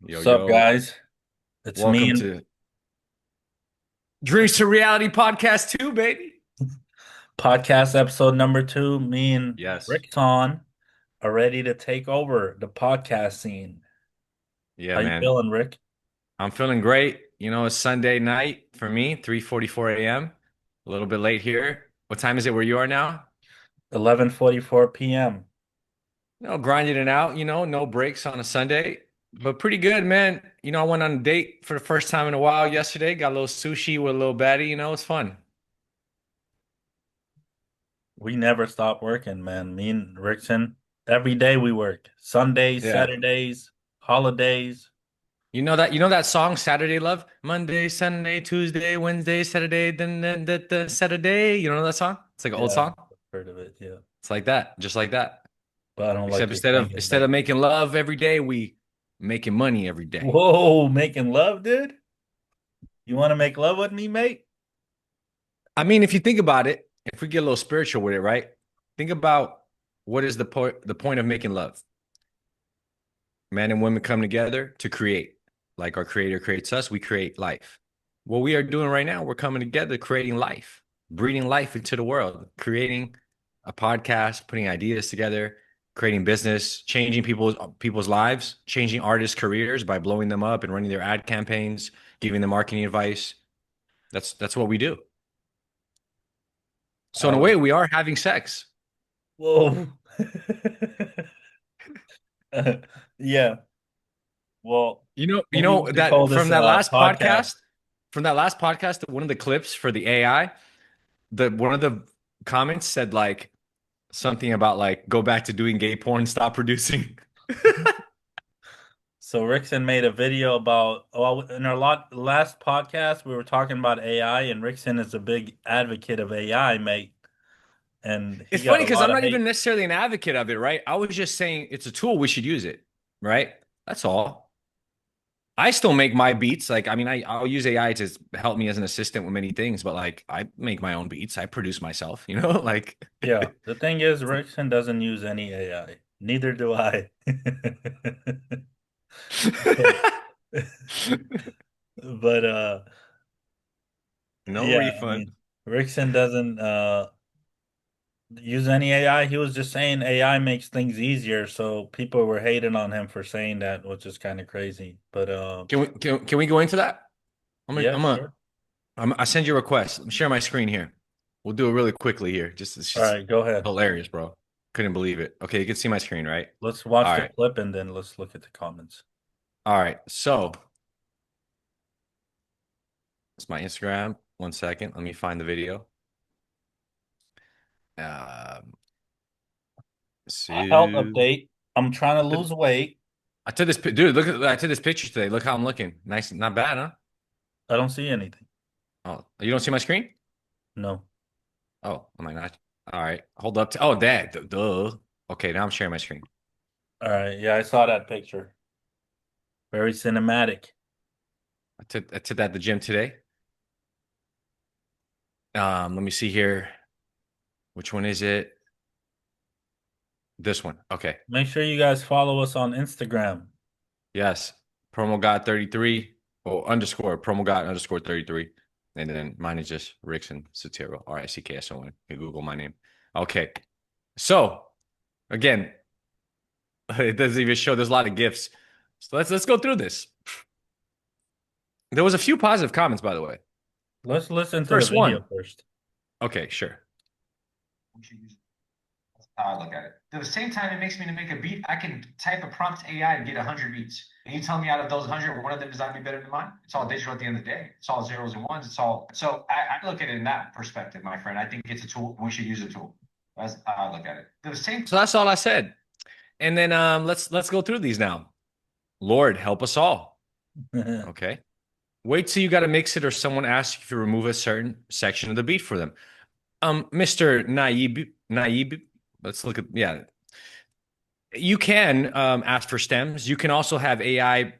Yo, What's up, yo. guys? It's me Welcome and to Dreams to Reality Podcast 2, baby. podcast episode number two. Me and Yes. Rickson are ready to take over the podcast scene. Yeah, How you man. feeling, Rick? I'm feeling great. It's Sunday night for me, 3:44 a.m. A little bit late here. What time is it where you are now? 11:44 p.m. Grinding it out, no breaks on a Sunday, but pretty good, man. I went on a date for the first time in a while yesterday. Got a little sushi with a little baddie, it's fun. We never stop working, man. Me and Rickson, every day we work. Sundays, Yeah. Saturdays, holidays. You know that song Saturday Love? Monday, Sunday, Tuesday, Wednesday, Saturday, then Saturday. You know that song? It's like an old Yeah, song. I've heard of it, yeah. It's like that, just like that. But I don't like Except your instead of singing, instead of mate. making love every day, we making money every day. Whoa, making love, dude? You want to make love with me, mate? I mean, if you think about it, if we get a little spiritual with it, right? Think about what is the point of making love. Men and women come together to create. Like our creator creates us, we create life. What we are doing right now, we're coming together, creating life, breathing life into the world, creating a podcast, putting ideas together, creating business, changing people's lives, changing artists' careers by blowing them up and running their ad campaigns, giving them marketing advice. That's what we do. So in a Uh, way, we are having sex. Whoa. Yeah. Well, You know, what you we know used to call that this podcast. from that last podcast, one of the clips for the AI, the one of the comments said like something about like go back to doing gay porn, stop producing. So Rickson made a video about in our last podcast we were talking about AI, and Rickson is a big advocate of AI, mate, and he It's got funny a because lot I'm of not even hate. necessarily an advocate of it, right? I was just saying it's a tool, we should use it, right? That's all. I still make my beats. Like, I mean, I'll use AI to help me as an assistant with many things, but like I make my own beats. I produce myself, like Yeah, the thing is Rickson doesn't use any AI. Neither do I. But no yeah, I refund. mean Rickson doesn't use any AI. He was just saying AI makes things easier, so people were hating on him for saying that, which is kind of crazy. But Can we go into that? I'm gonna yeah, I'm gonna sure. I send you a request. Let me share my screen here. We'll do it really quickly here. Just it's All just right, go ahead. hilarious, bro. Couldn't believe it. Okay, you can see my screen, right? Let's watch All the right. clip and then let's look at the comments. All right. So it's my Instagram. One second. Let me find the video. Um, Health see. update. I'm trying to lose weight. I took this dude. I took this picture today. Look how I'm looking. Nice, not bad, huh? I don't see anything. Oh, you don't see my screen? No. Oh, am I not? All right. Hold up. Oh, that. Duh. Okay, now I'm sharing my screen. All right, yeah, I saw that picture. Very cinematic. I took that at the gym today. Let me see here. Which one is it? This one. Okay. Make sure you guys follow us on Instagram. Yes. Promogod 33 or underscore Promogod underscore 33. And then mine is just Rickson Satiro, Rickson. You Google my name. Okay. So again, it doesn't even show there's a lot of gifts. So let's go through this. There was a few positive comments, by the way. Let's listen to the First video one. first. Okay, sure. We should use that's how I look at it. At the same time, it makes me to make a beat. I can type a prompt to AI and get 100 beats. And you tell me out of those 100, one of them does not be better than mine. It's all digital at the end of the day. It's all zeros and ones. It's all. So I look at it in that perspective, my friend. I think it's a tool. We should use a tool. That's how I look at it. At the same So that's all I said. And then let's go through these now. Lord, help us all. Okay. Wait till you got to mix it or someone asks you to remove a certain section of the beat for them. Mr. Naib, let's look at, yeah. You can ask for stems. You can also have AI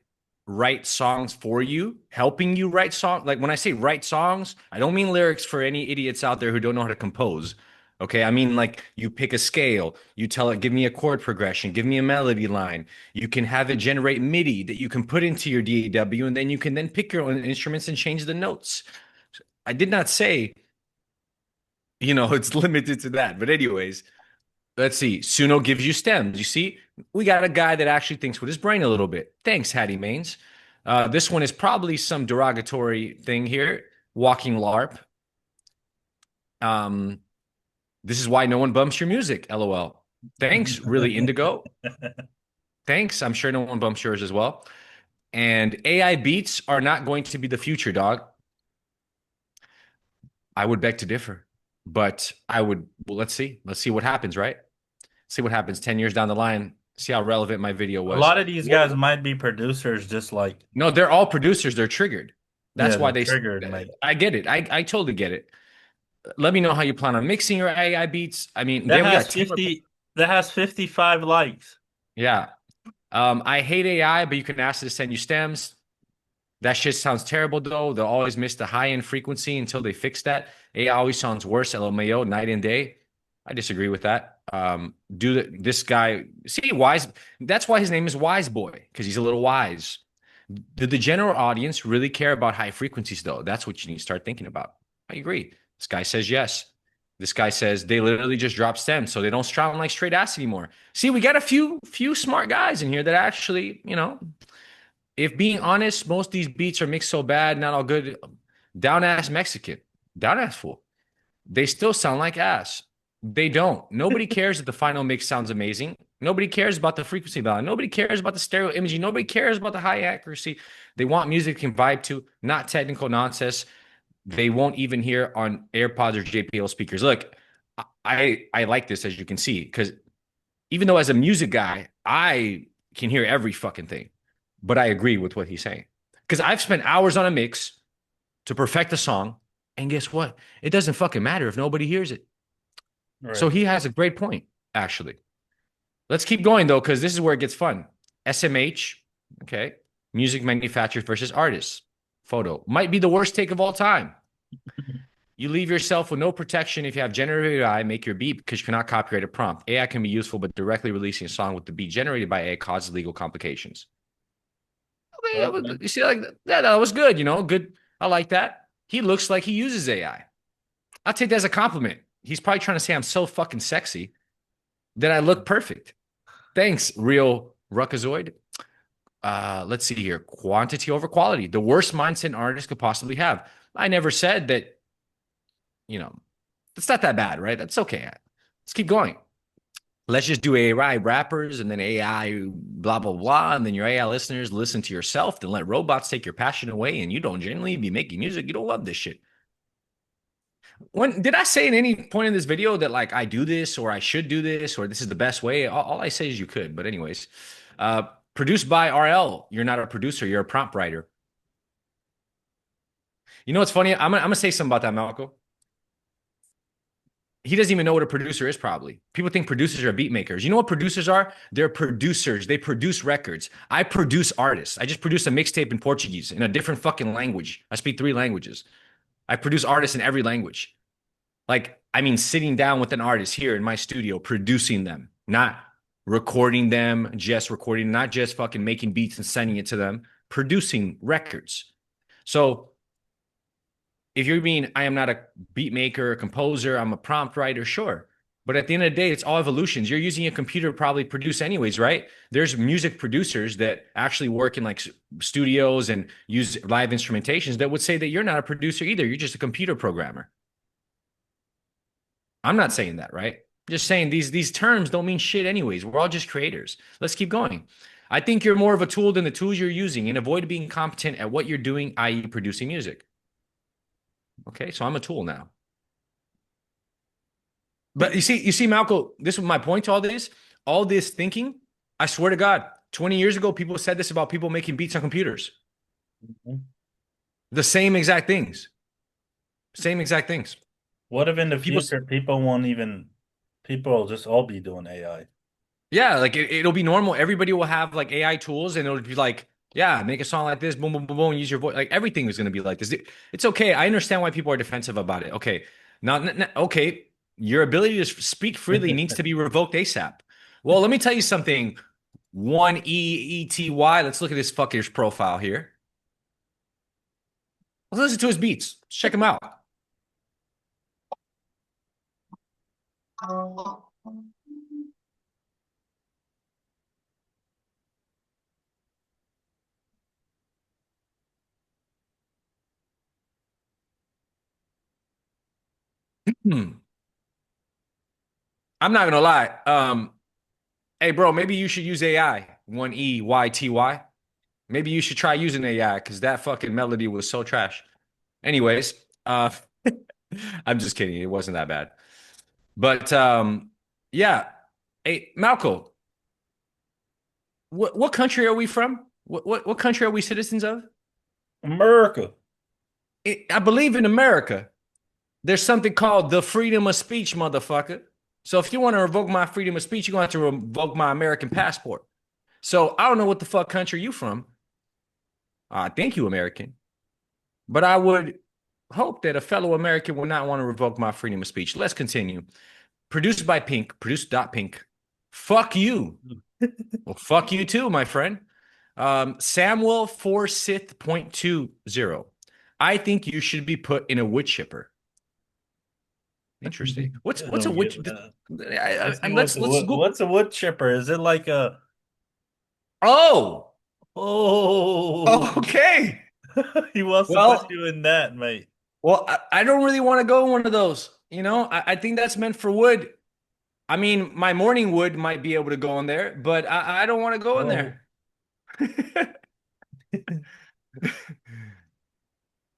write songs for you, helping you write songs. Like when I say write songs, I don't mean lyrics for any idiots out there who don't know how to compose. Okay, I mean, like you pick a scale, you tell it, give me a chord progression, give me a melody line. You can have it generate MIDI that you can put into your DAW, and then you can then pick your own instruments and change the notes. I did not say, it's limited to that. But anyways, let's see. Suno gives you stems. You see, we got a guy that actually thinks with his brain a little bit. Thanks, Hattie Mains. This one is probably some derogatory thing here. Walking LARP. Um, this is why no one bumps your music. LOL. Thanks, really Indigo. Thanks. I'm sure no one bumps yours as well. And AI beats are not going to be the future, dog. I would beg to differ, but well, let's see. Let's see what happens, right? See what happens 10 years down the line. See how relevant my video A was. lot of these guys might be producers, just like No, they're all producers. They're triggered. yeah, That's why they're triggered, mate. I get it. I totally get it. Let me know how you plan on mixing your AI beats. I mean, That then we has got Taylor. 50. That has 55 likes. Yeah. I hate AI, but you can ask it to send you stems. That shit sounds terrible though. They'll always miss the high end frequency until they fix that. AI always sounds worse. LMAO, night and day. I disagree with that. This guy see wise? That's why his name is Wise Boy, because he's a little wise. Did the general audience really care about high frequencies though? That's what you need to start thinking about. I agree. This guy says yes. This guy says they literally just drop stems, so they don't sound like straight ass anymore. See, we got a few smart guys in here that actually, if being honest, most of these beats are mixed so bad, not all good. Down ass Mexican, down ass fool. They still sound like ass. They don't. Nobody cares that the final mix sounds amazing. Nobody cares about the frequency balance. Nobody cares about the stereo imaging. Nobody cares about the high accuracy. They want music they can vibe to, not technical nonsense. They won't even hear on AirPods or JBL speakers. Look, I like this, as you can see, because even though as a music guy, I can hear every fucking thing, but I agree with what he's saying. Because I've spent hours on a mix to perfect a song, and guess what? It doesn't fucking matter if nobody hears it. Right. So he has a great point, actually. Let's keep going, though, because this is where it gets fun. SMH, okay, music manufacturers versus artists. Photo might be the worst take of all time. You leave yourself with no protection if you have generative AI make your beat because you cannot copyright a prompt. AI can be useful, but directly releasing a song with the beat generated by AI causes legal complications. Okay, you see, like that was good, good. I like that. He looks like he uses AI. I'll take that as a compliment. He's probably trying to say I'm so fucking sexy that I look perfect. Thanks, real Ruckazoid. Let's see here. Quantity over quality. The worst mindset an artist could possibly have. I never said that, it's not that bad, right? That's okay. Let's keep going. Let's just do AI rappers and then AI blah, blah, blah. And then your AI listeners listen to yourself. Then let robots take your passion away and you don't genuinely be making music. You don't love this shit. When did I say in any point in this video that like I do this or I should do this or this is the best way? All I say is you could. But anyways, produced by RL. You're not a producer. You're a prompt writer. You know what's funny? I'm gonna say something about that, Malcolm. He doesn't even know what a producer is, probably. People think producers are beat makers. You know what producers are? They're producers. They produce records. I produce artists. I just produced a mixtape in Portuguese in a different fucking language. I speak 3 languages. I produce artists in every language. Like, I mean, sitting down with an artist here in my studio, producing them, not recording them, just recording, not just fucking making beats and sending it to them, producing records. So if you're being, I am not a beat maker, a composer, I'm a prompt writer, sure. But at the end of the day, it's all evolutions. You're using a computer to probably produce anyways, right? There's music producers that actually work in like studios and use live instrumentations that would say that you're not a producer either. You're just a computer programmer. I'm not saying that, right? I'm just saying these terms don't mean shit anyways. We're all just creators. Let's keep going. I think you're more of a tool than the tools you're using, and avoid being competent at what you're doing, i.e. producing music. Okay, so I'm a tool now. But you see, Malcolm, this is my point to all this thinking. I swear to God, 20 years ago, people said this about people making beats on computers. Mm-hmm. The same exact things. Same exact things. What if in the future people will just all be doing AI? Yeah, like it'll be normal. Everybody will have like AI tools and it'll be like, yeah, make a song like this, boom, boom, boom, boom, use your voice. Like everything is going to be like this. It's okay. I understand why people are defensive about it. Okay. Okay. your ability to speak freely needs to be revoked ASAP. Well, let me tell you something. One EETY. Let's look at this fucker's profile here. Let's listen to his beats. Let's check him out. Hmm. I'm not gonna lie. Hey, bro, maybe you should use AI. One EYTY. Maybe you should try using AI because that fucking melody was so trash. Anyways, I'm just kidding. It wasn't that bad. But yeah. Hey, Malco, what country are we from? What country are we citizens of? America. I believe in America. There's something called the freedom of speech, motherfucker. So if you want to revoke my freedom of speech, you're gonna have to revoke my American passport. So I don't know what the fuck country you from. I think you American, but I would hope that a fellow American would not want to revoke my freedom of speech. Let's continue. Produced by Pink, produced.pink. Fuck you. Well, fuck you too, my friend. Samuel Forsyth.20. I think you should be put in a wood chipper. Interesting. I What's a don't wood? get that. Let's go. What's a wood chipper? Is it like a Oh, oh okay. he wants to put Well, you in that, mate. I don't really want to go in one of those. You know, I think that's meant for wood. I mean, my morning wood might be able to go in there, but I don't want to go in Oh. there.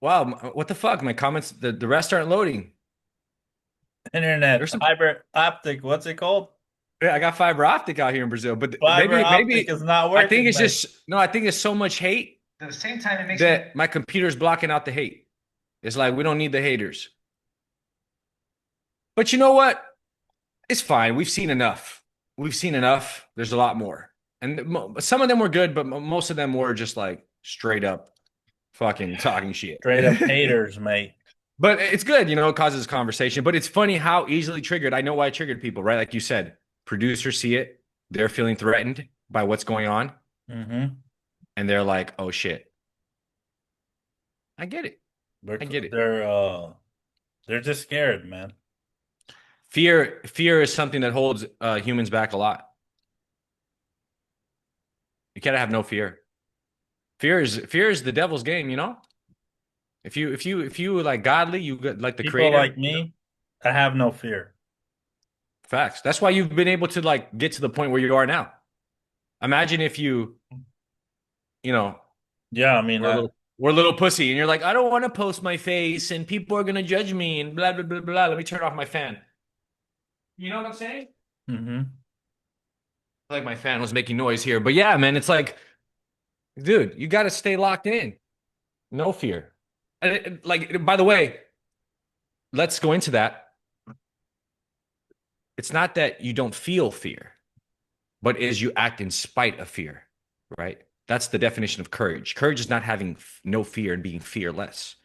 Wow, what the fuck? My comments, the rest aren't loading. Internet There's some. fiber optic, what's it called? Yeah, I got fiber optic out here in Brazil, but Fiber optic maybe is not I think working, it's mate. just no. I think it's so much hate At the same time, it makes me that my computer's blocking out the hate. It's like we don't need the haters. But you know what? It's fine. We've seen enough. We've seen enough. There's a lot more, and some of them were good, but most of them were just like straight up fucking talking shit. Straight up haters, mate. But it's good, you know, it causes conversation. But it's funny how easily triggered. I know why I triggered people, right? Like you said, producers see it, they're feeling threatened by what's going on, Mm-hmm. and they're like, "Oh shit, I get it, They're I get it." they're uh they're just scared, man. Fear is something that holds humans back a lot. You gotta have no fear. Fear is the devil's game, you know. If you like godly, you got like the People creator. like me, I have no fear. Facts. That's why you've been able to like get to the point where you are now. Imagine if you know, Yeah, I mean, we're a little pussy, and you're like, I don't want to post my face, and people are gonna judge me, and blah blah blah blah. Let me turn off my fan. You know what I'm saying? mm-hmm. Like my fan was making noise here, but yeah, man, it's like, dude, you got to stay locked in. No fear. Like, by the way, let's go into that. It's not that you don't feel fear, but is you act in spite of fear, right? That's the definition of courage. Courage is not having no fear and being fearless.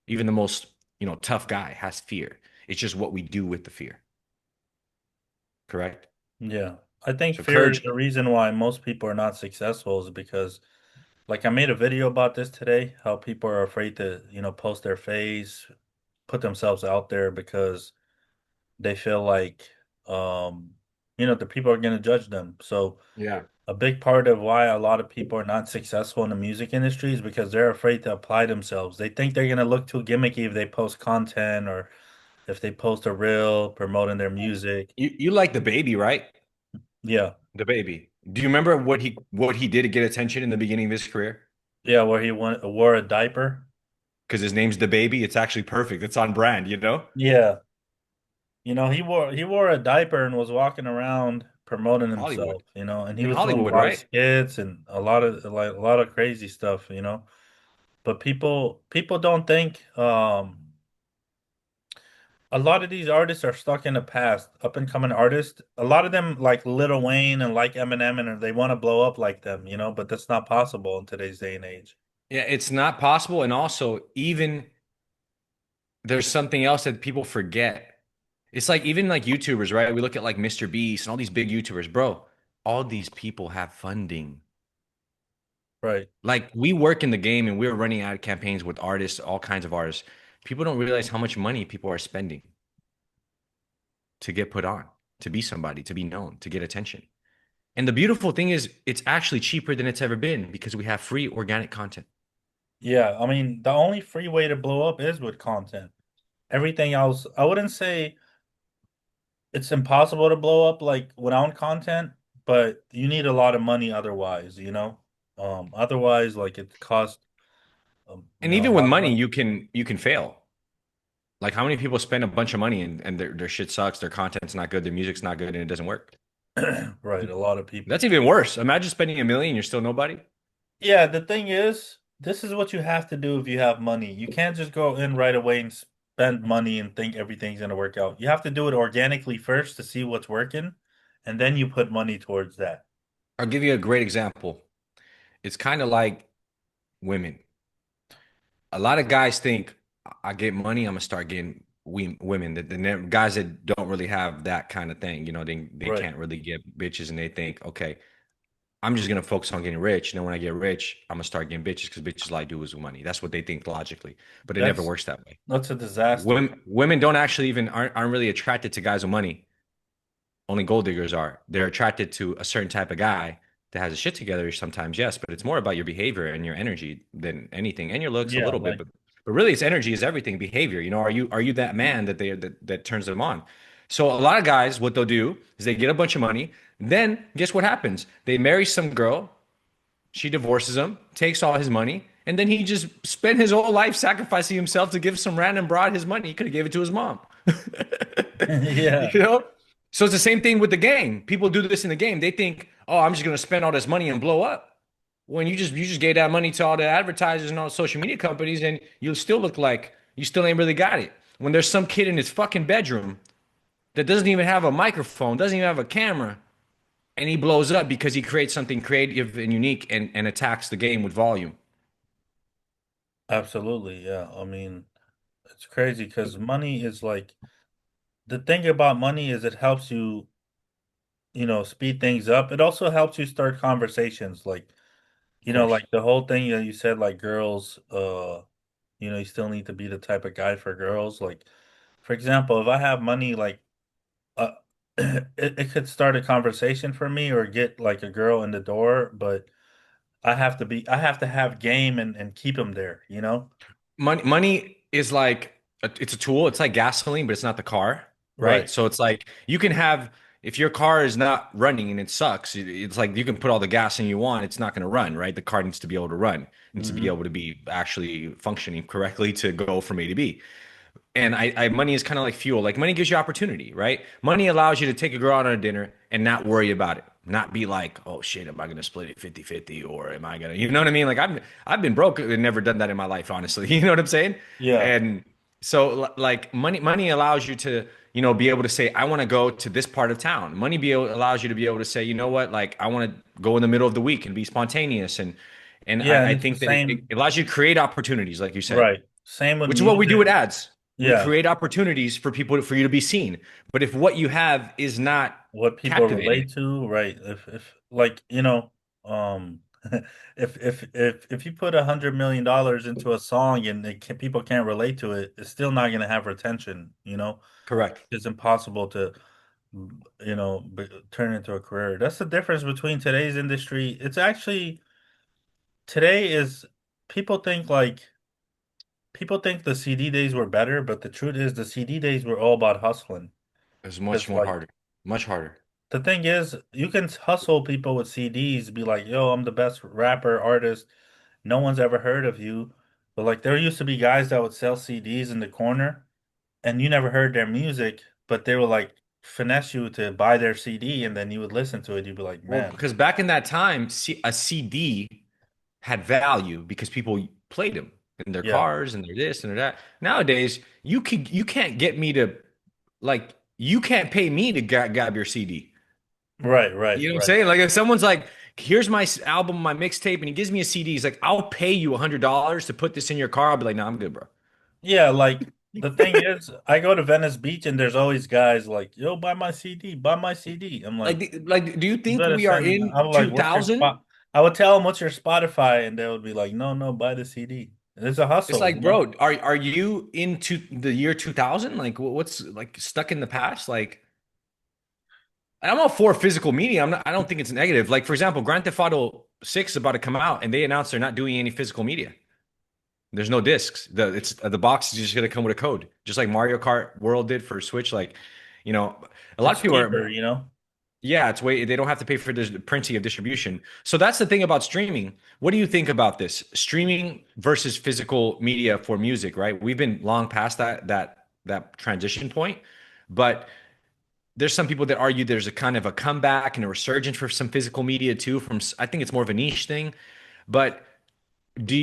Even the most, tough guy has fear. It's just what we do with the fear. Correct? Yeah. I think So fear is courage, the reason why most people are not successful is because like I made a video about this today, how people are afraid to, post their face, put themselves out there because they feel like the people are going to judge them. So yeah. a big part of why a lot of people are not successful in the music industry is because they're afraid to apply themselves. They think they're going to look too gimmicky if they post content or if they post a reel promoting their music. You like the baby, right? Yeah. The baby. Do you remember what he did to get attention in the beginning of his career? Yeah, where wore a diaper. Because his name's the baby. It's actually perfect. It's on brand, you know? Yeah. He wore a diaper and was walking around promoting Hollywood. himself, and he In was doing a Hollywood, lot of right? skits and a lot of crazy stuff. But people don't think a lot of these artists are stuck in the past, up and coming artists. A lot of them like Lil Wayne and like Eminem and they want to blow up like them, but that's not possible in today's day and age. Yeah, it's not possible. And also, even there's something else that people forget. It's like even like YouTubers, right? We look at like Mr. Beast and all these big YouTubers, bro. All these people have funding. Right. Like we work in the game and we're running ad campaigns with artists, all kinds of artists. People don't realize how much money people are spending to get put on, to be somebody, to be known, to get attention. And the beautiful thing is, it's actually cheaper than it's ever been because we have free organic content. Yeah, I mean, the only free way to blow up is with content. Everything else, I wouldn't say it's impossible to blow up like without content, but you need a lot of money otherwise, you know? Otherwise, like it costs, And a even with lot of money, money. you can fail. Like how many people spend a bunch of money and their shit sucks, their content's not good, their music's not good, and it doesn't work. Right, a lot of people. That's even worse. Imagine spending 1 million, you're still nobody. Yeah, the thing is, this is what you have to do if you have money. You can't just go in right away and spend money and think everything's going to work out. You have to do it organically first to see what's working, and then you put money towards that. I'll give you a great example. It's kind of like women. A lot of guys think I get money, I'm gonna start getting women. The guys that don't really have that kind of thing, they Right. can't really get bitches, and they think, okay, I'm just gonna focus on getting rich. And then when I get rich, I'm gonna start getting bitches because bitches like do is money. That's what they think logically, but it never That's works that way. that's a disaster. Women don't actually even aren't really attracted to guys with money. Only gold diggers are. They're attracted to a certain type of guy that has a shit together sometimes, yes, but it's more about your behavior and your energy than anything, and your looks a Yeah, little bit, like but really it's energy is everything. Behavior, are you that man that turns them on? So a lot of guys, what they'll do is they get a bunch of money, then guess what happens? They marry some girl, she divorces him, takes all his money, and then he just spent his whole life sacrificing himself to give some random broad his money. He could have gave it to his mom. yeah. You know? So it's the same thing with the game. People do this in the game. They think, "Oh, I'm just going to spend all this money and blow up." When you just gave that money to all the advertisers and all the social media companies, and you still look like you still ain't really got it. When there's some kid in his fucking bedroom that doesn't even have a microphone, doesn't even have a camera, and he blows up because he creates something creative and unique and attacks the game with volume. Absolutely. Yeah. I mean, it's crazy because money is like the thing about money is it helps you, speed things up. It also helps you start conversations like, Of course. like the whole thing that you said, like girls, you still need to be the type of guy for girls. Like, for example, if I have money, like, uh, it could start a conversation for me or get like a girl in the door, but I have to have game and keep them there, you know? Money is like it's a tool. It's like gasoline, but it's not the car, right? Right. So it's like you can have if your car is not running and it sucks, it's like you can put all the gas in you want, it's not going to run, right? The car needs to be able to run, needs to be Hmm. able to be actually functioning correctly to go from A to B. And I money is kind of like fuel. Like money gives you opportunity, right? Money allows you to take a girl out on a dinner and not worry about it. Not be like, oh shit, am I gonna split it 50-50 or am I gonna, you know what I mean? Like I've been broke and never done that in my life, honestly. You know what I'm saying? Yeah. And so like money allows you to, be able to say, I want to go to this part of town. Allows you to be able to say, you know what, like I want to go in the middle of the week and be spontaneous and Yeah, I and it's the think that it same, allows you to create opportunities, like you said, right. Same with which is what we do with music. ads. We Yeah. create opportunities for people for you to be seen. But if what you have is not What people captivating, relate to, right? If like, um if you put $100 million into a song and people can't relate to it, it's still not gonna have retention, you know? correct. It's impossible to turn into a career. That's the difference between today's industry. It's actually today is people think like people think the CD days were better, but the truth is the CD days were all about hustling. It's much It's more like harder. Much harder. the thing is, you can hustle people with CDs, be like, yo, I'm the best rapper, artist. No one's ever heard of you. But like there used to be guys that would sell CDs in the corner and you never heard their music, but they would like finesse you to buy their CD and then you would listen to it. You'd be like, Well, man, because back in that time, a CD had value because people played them in their yeah, cars and their this and their that. Nowadays, you can't get me to like you can't pay me to grab your CD. right, right, You know what I'm right. saying? Like if someone's like, "Here's my album, my mixtape," and he gives me a CD, he's like, "I'll pay you $100 to put this in your car." I'll be like, "No, I'm good, bro." Yeah, like The thing is, I go to Venice Beach and there's always guys like, "Yo, buy my CD, buy my CD." I'm like, Like, do you "You think better we are send." in I'm like, "What's your 2000? spot?" I would tell them, "What's your Spotify?" And they would be like, "No, no, buy the CD." It's a It's hustle, you like, know. bro, are you into the year 2000? Like, what's like stuck in the past? Like, I'm all for physical media. I don't think it's negative. Like, for example, Grand Theft Auto 6 is about to come out, and they announced they're not doing any physical media. There's no discs. The box is just gonna come with a code, just like Mario Kart World did for Switch. Like, you know, a lot It's of people cheaper, are, you know. yeah, it's way they don't have to pay for the printing of distribution. So that's the thing about streaming. What do you think about this? Streaming versus physical media for music, right? We've been long past that transition point, but there's some people that argue there's a kind of a comeback and a resurgence for some physical media too. I think it's more of a niche thing, but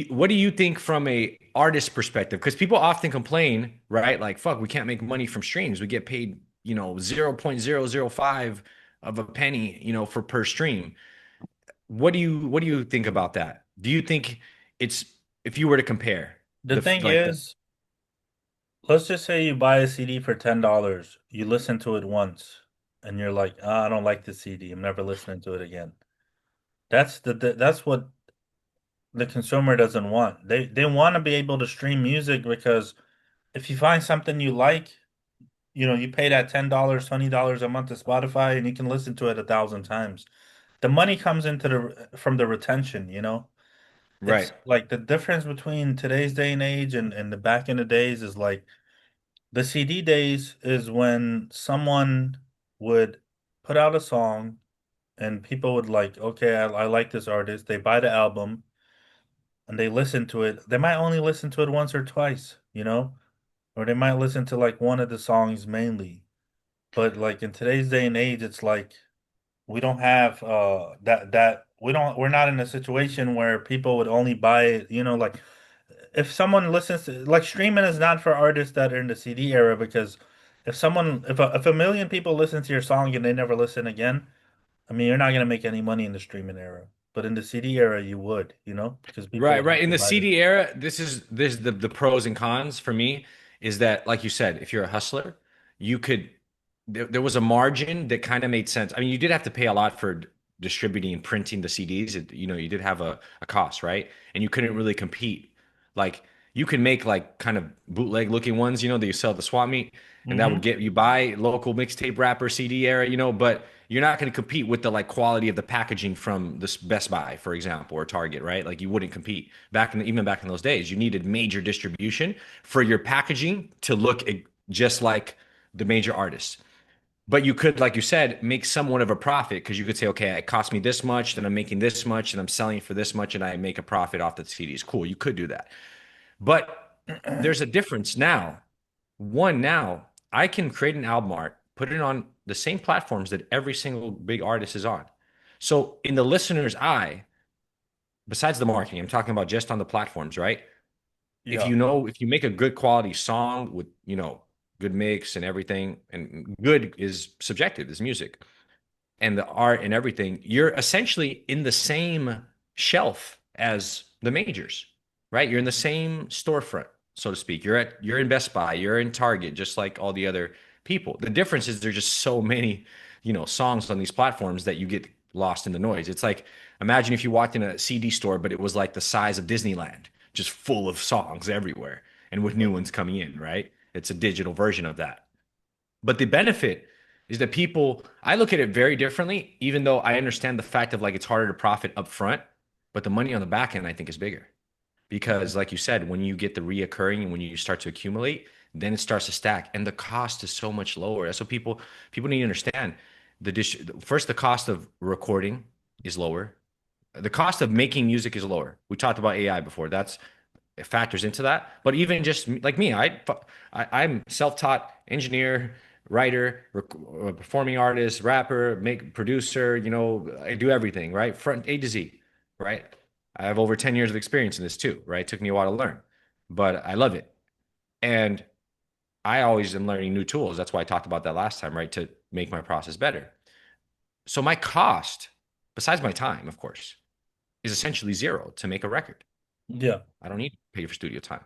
what do you think from a artist perspective? Because people often complain, right? Like, fuck, we can't make money from streams. We get paid, 0.005 of a penny, for per stream. What do you think about that? Do you think it's if you were to compare The thing like the is, let's just say you buy a CD for $10. You listen to it once, and you're like, "Ah, I don't like the CD. I'm never listening to it again." That's what the consumer doesn't want. They want to be able to stream music because if you find something you like, you pay that $10, $20 a month to Spotify and you can listen to it 1,000 times. The money comes into from the retention, you know? right? It's like the difference between today's day and age and the back in the days is like the CD days is when someone would put out a song and people would like, okay, I like this artist. They buy the album and they listen to it. They might only listen to it once or twice, you know? Or they might listen to like one of the songs mainly. But like in today's day and age, it's like we don't have that we're not in a situation where people would only buy it, like if someone listens to like streaming is not for artists that are in the CD era because if a million people listen to your song and they never listen again, I mean you're not gonna make any money in the streaming era. But in the CD era you would, because people Right, would right. have In to the buy the. CD era, this is the pros and cons for me is that, like you said, if you're a hustler, you could there was a margin that kind of made sense. I mean, you did have to pay a lot for distributing and printing the CDs. You did have a cost, right? And you couldn't really compete. Like you could make like kind of bootleg looking ones, that you sell at the swap meet, and that would Hmm. get you buy local mixtape rapper CD era, but you're not going to compete with the like quality of the packaging from this Best Buy, for example, or Target, right? Like you wouldn't compete even back in those days. You needed major distribution for your packaging to look just like the major artists. But you could, like you said, make somewhat of a profit because you could say, okay, it cost me this much, then I'm making this much, and I'm selling for this much, and I make a profit off the CDs. Cool, you could do that. But there's a difference now. One, now I can create an album art, put it on the same platforms that every single big artist is on. So in the listener's eye, besides the marketing, I'm talking about just on the platforms, right? Yeah. If you make a good quality song with, good mix and everything, and good is subjective, is music and the art and everything, you're essentially in the same shelf as the majors, right? You're in the same storefront, so to speak. You're in Best Buy, you're in Target, just like all the other people. The difference is there's just so many, songs on these platforms that you get lost in the noise. It's like imagine if you walked in a CD store, but it was like the size of Disneyland, just full of songs everywhere and with new ones coming in, right? It's a digital version of that. But the benefit is that I look at it very differently, even though I understand the fact of like it's harder to profit up front, but the money on the back end I think is bigger. Because like you said, when you get the reoccurring and when you start to accumulate, then it starts to stack and the cost is so much lower. That's what people need to understand. First, the cost of recording is lower. The cost of making music is lower. We talked about AI before. It factors into that. But even just like me, I'm self-taught engineer, writer, performing artist, rapper, make producer. I do everything right, front A to Z, right? I have over 10 years of experience in this too, right? It took me a while to learn, but I love it, and I always am learning new tools. That's why I talked about that last time, right? To make my process better. So my cost, besides my time, of course, is essentially zero to make a record. Yeah. I don't need to pay for studio time,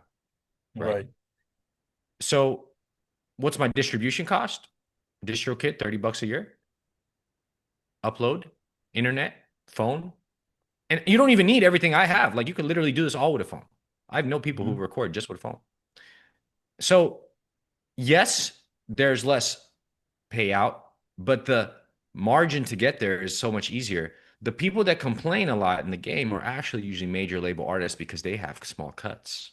right? Right. So what's my distribution cost? Distro kit, $30 a year. Upload, internet, phone. And you don't even need everything I have. Like you could literally do this all with a phone. I know people who Mhm. record just with a phone. So yes, there's less payout, but the margin to get there is so much easier. The people that complain a lot in the game are actually usually major label artists because they have small cuts.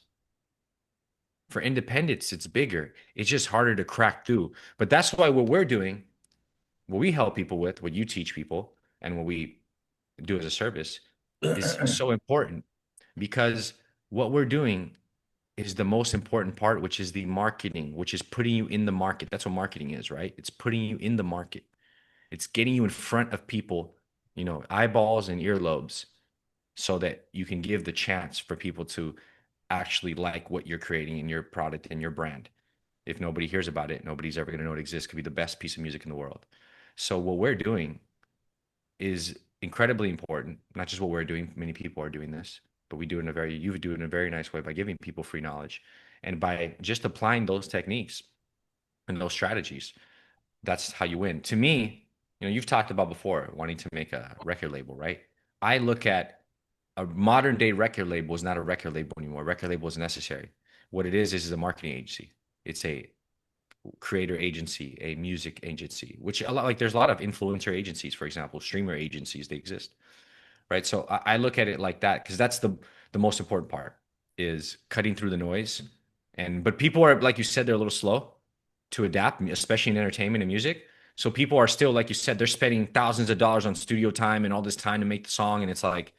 For independents, it's bigger. It's just harder to crack through. But that's why what we're doing, what we help people with, what you teach people, and what we do as a service is so important because what we're doing is the most important part, which is the marketing, which is putting you in the market. That's what marketing is, right? It's putting you in the market. It's getting you in front of people, eyeballs and earlobes, so that you can give the chance for people to actually like what you're creating in your product and your brand. If nobody hears about it, nobody's ever going to know it exists. It could be the best piece of music in the world. So what we're doing is incredibly important. Not just what we're doing. Many people are doing this, but you do it in a very nice way by giving people free knowledge. And by just applying those techniques and those strategies, that's how you win. To me, you've talked about before wanting to make a record label, right? I look at a modern day record label is not a record label anymore. A record label is necessary. What it is a marketing agency. It's a creator agency, a music agency, which a lot like there's a lot of influencer agencies, for example, streamer agencies, they exist, right? So I look at it like that because that's the most important part is cutting through the noise. But people are, like you said, they're a little slow to adapt, especially in entertainment and music. So people are still, like you said, they're spending thousands of dollars on studio time and all this time to make the song, and it's like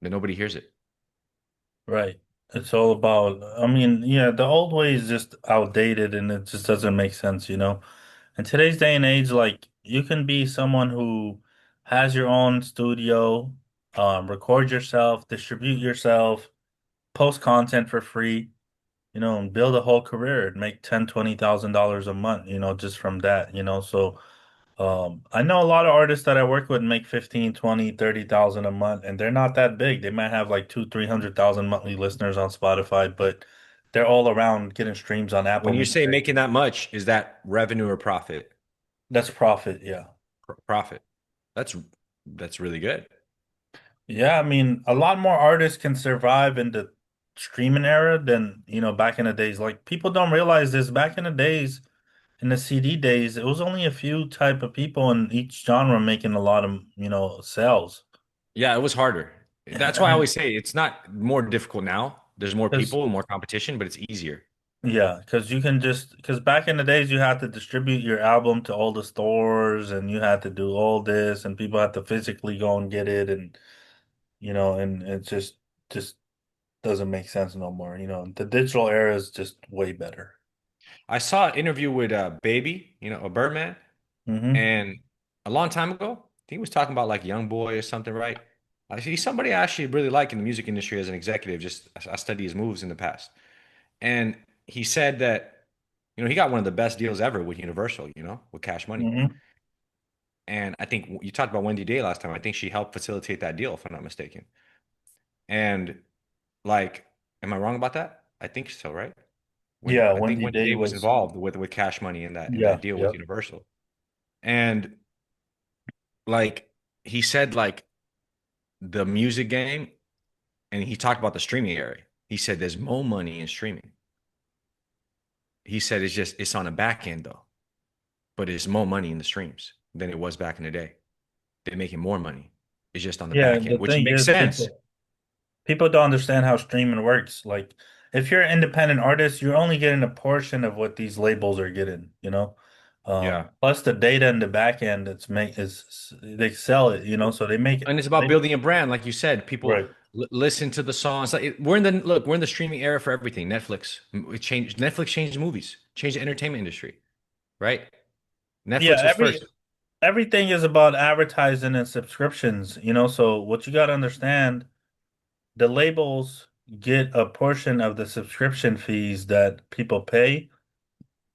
that nobody hears it. Right. It's all about, I mean, yeah, the old way is just outdated and it just doesn't make sense, you know? In today's day and age, like you can be someone who has your own studio, record yourself, distribute yourself, post content for free, and build a whole career and make 10, $20,000 a month, just from that, So I know a lot of artists that I work with make 15, 20, 30,000 a month, and they're not that big. They might have like 300,000 monthly listeners on Spotify, but they're all around getting streams on Apple When you say Music. making that much, is that revenue or profit? That's profit, yeah. Profit. That's that's really good. Yeah, I mean, a lot more artists can survive in the streaming era than, back in the days. Like people don't realize this. Back in the days, in the CD days, it was only a few type of people in each genre making a lot of, sales. Yeah, it was harder. That's why I And always say it's not more difficult now. There's more because people and more competition, but it's easier. yeah, because you can just because back in the days you had to distribute your album to all the stores and you had to do all this and people had to physically go and get it and and it just doesn't make sense no more. The digital era is just way better. I saw an interview with Baby, a Birdman, Hmm. and a long time ago, I think he was talking about like Young Boy or something, right? I see somebody I actually really like in the music industry as an executive. Just I study his moves in the past, and he said that he got one of the best deals ever with Universal, with Cash Money. Hmm. And I think you talked about Wendy Day last time. I think she helped facilitate that deal, if I'm not mistaken. And like, am I wrong about that? I think so, right? When Yeah, I think Wendy Wendy Day Day was was involved with Cash Money in that yeah, deal with yep. Universal. And like he said, like the music game, and he talked about the streaming area. He said there's more money in streaming. He said it's on the back end though, but it's more money in the streams than it was back in the day. They're making more money. It's just on the Yeah, back the end, which thing makes is sense. people don't understand how streaming works. Like, if you're an independent artist, you're only getting a portion of what these labels are getting. Yeah. Plus the data in the back end, is they sell it, so they make it. And it's about building a brand, like you said. People Right. listen to the songs. Like we're in the streaming era for everything. Netflix changed movies, changed the entertainment industry, right? Yeah, Netflix was first. everything is about advertising and subscriptions. So what you got to understand, the labels get a portion of the subscription fees that people pay,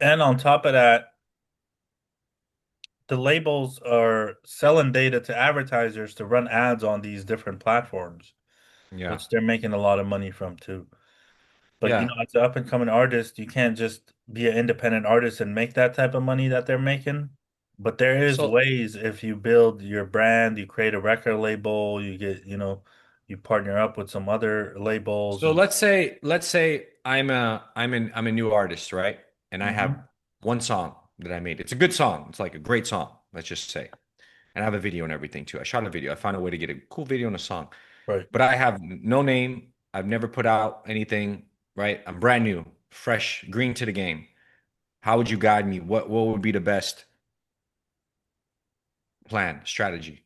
and on top of that, the labels are selling data to advertisers to run ads on these different platforms, Yeah. which they're making a lot of money from too. But Yeah. as an up and coming artist, you can't just be an independent artist and make that type of money that they're making. But there is So ways if you build your brand, you create a record label, you get, you partner up with some other labels so and let's say I'm a new artist, right? And I have hmm one song that I made. It's a good song. It's like a great song, let's just say. And I have a video and everything too. I shot a video. I found a way to get a cool video and a song. right. But I have no name. I've never put out anything, right? I'm brand new, fresh, green to the game. How would you guide me? What would be the best plan, strategy?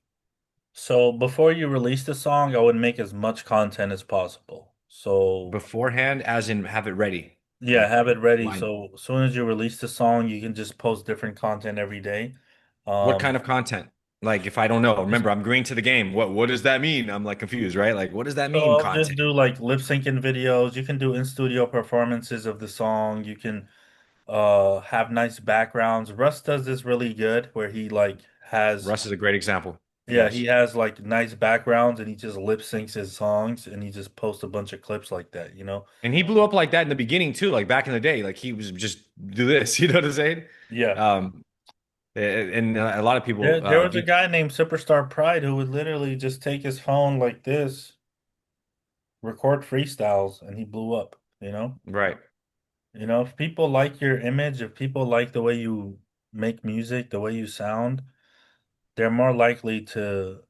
So before you release the song, I would make as much content as possible. So Beforehand, as in have it ready, yeah, like have it ready. line. So as soon as you release the song, you can just post different content every day. What Um, kind of content? Like if I don't know, just remember I'm green to the game. What does that mean? I'm like confused, right? Like what does that so mean I'll just content? do like lip syncing videos. You can do in studio performances of the song. You can have nice backgrounds. Russ does this really good where he like has Russ is a great example. yeah, he Yes. has like nice backgrounds and he just lip syncs his songs and he just posts a bunch of clips like that. And he blew up like that in the beginning too, like back in the day. Like he was just do this, you know what I'm saying? Yeah. Um, and a lot of There, people there was a do guy named Superstar Pride who would literally just take his phone like this, record freestyles, and he blew up, you know? right. If people like your image, if people like the way you make music, the way you sound, they're more likely to,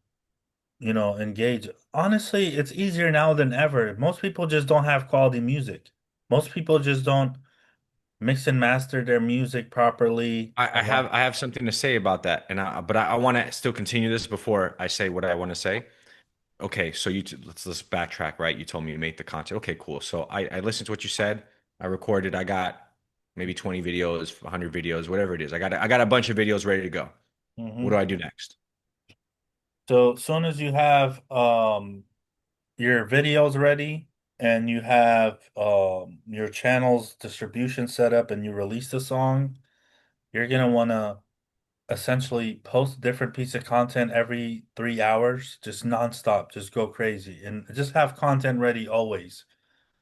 engage. Honestly, it's easier now than ever. Most people just don't have quality music. Most people just don't mix and master their music properly. I have something to say about that, and but I want to still continue this before I say what I want to say. Okay, so let's backtrack, right? You told me to make the content. Okay, cool. So I listened to what you said. I recorded. I got maybe 20 videos, 100 videos, whatever it is. I got a bunch of videos ready to go. What do Mhm. I do next? So as soon as you have your videos ready and you have your channel's distribution set up and you release the song, you're gonna want to essentially post a different piece of content every 3 hours, just nonstop, just go crazy and just have content ready always.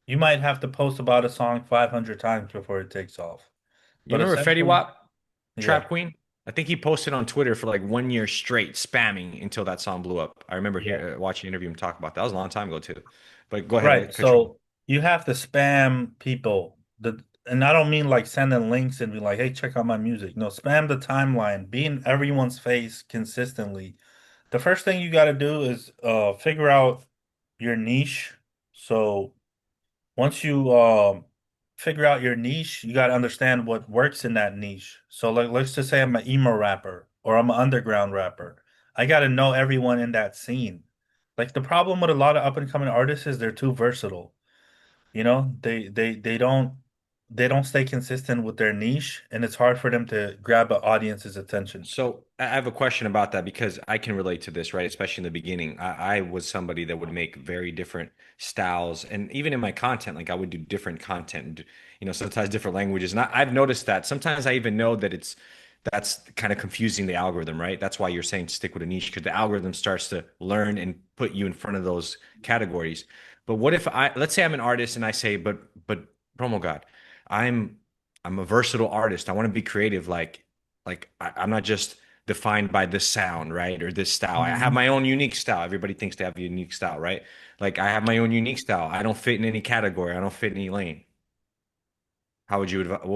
You might have to post about a song 500 times before it takes off. You But remember Fetty essentially, Wap, yeah. Trap Queen? I think he posted on Twitter for like 1 year straight, spamming until that song blew up. I remember Yeah. watching an interview him talk about that. That was a long time ago too. But go ahead, Right. Katrina. So you have to spam people. And I don't mean like sending links and be like, hey, check out my music. No, spam the timeline, be in everyone's face consistently. The first thing you got to do is figure out your niche. So once you figure out your niche, you got to understand what works in that niche. So like let's just say I'm an emo rapper or I'm an underground rapper. I got to know everyone in that scene. Like the problem with a lot of up and coming artists is they're too versatile. They don't stay consistent with their niche and it's hard for them to grab an audience's attention. So I have a question about that because I can relate to this, right? Especially in the beginning. I was somebody that would make very different styles. And even in my content, like I would do different content, and, sometimes different languages. And I've noticed that sometimes I even know that that's kind of confusing the algorithm, right? That's why you're saying stick with a niche because the algorithm starts to learn and put you in front of those categories. But what if let's say I'm an artist and I say, but Promogod, I'm I'm a versatile artist. I want to be creative. I'm not just defined by this sound, right? Or this style. I have Mhm. my own unique style. Everybody thinks they have a unique style, right? Like I have my own unique style. I don't fit in any category. I don't fit in any lane. What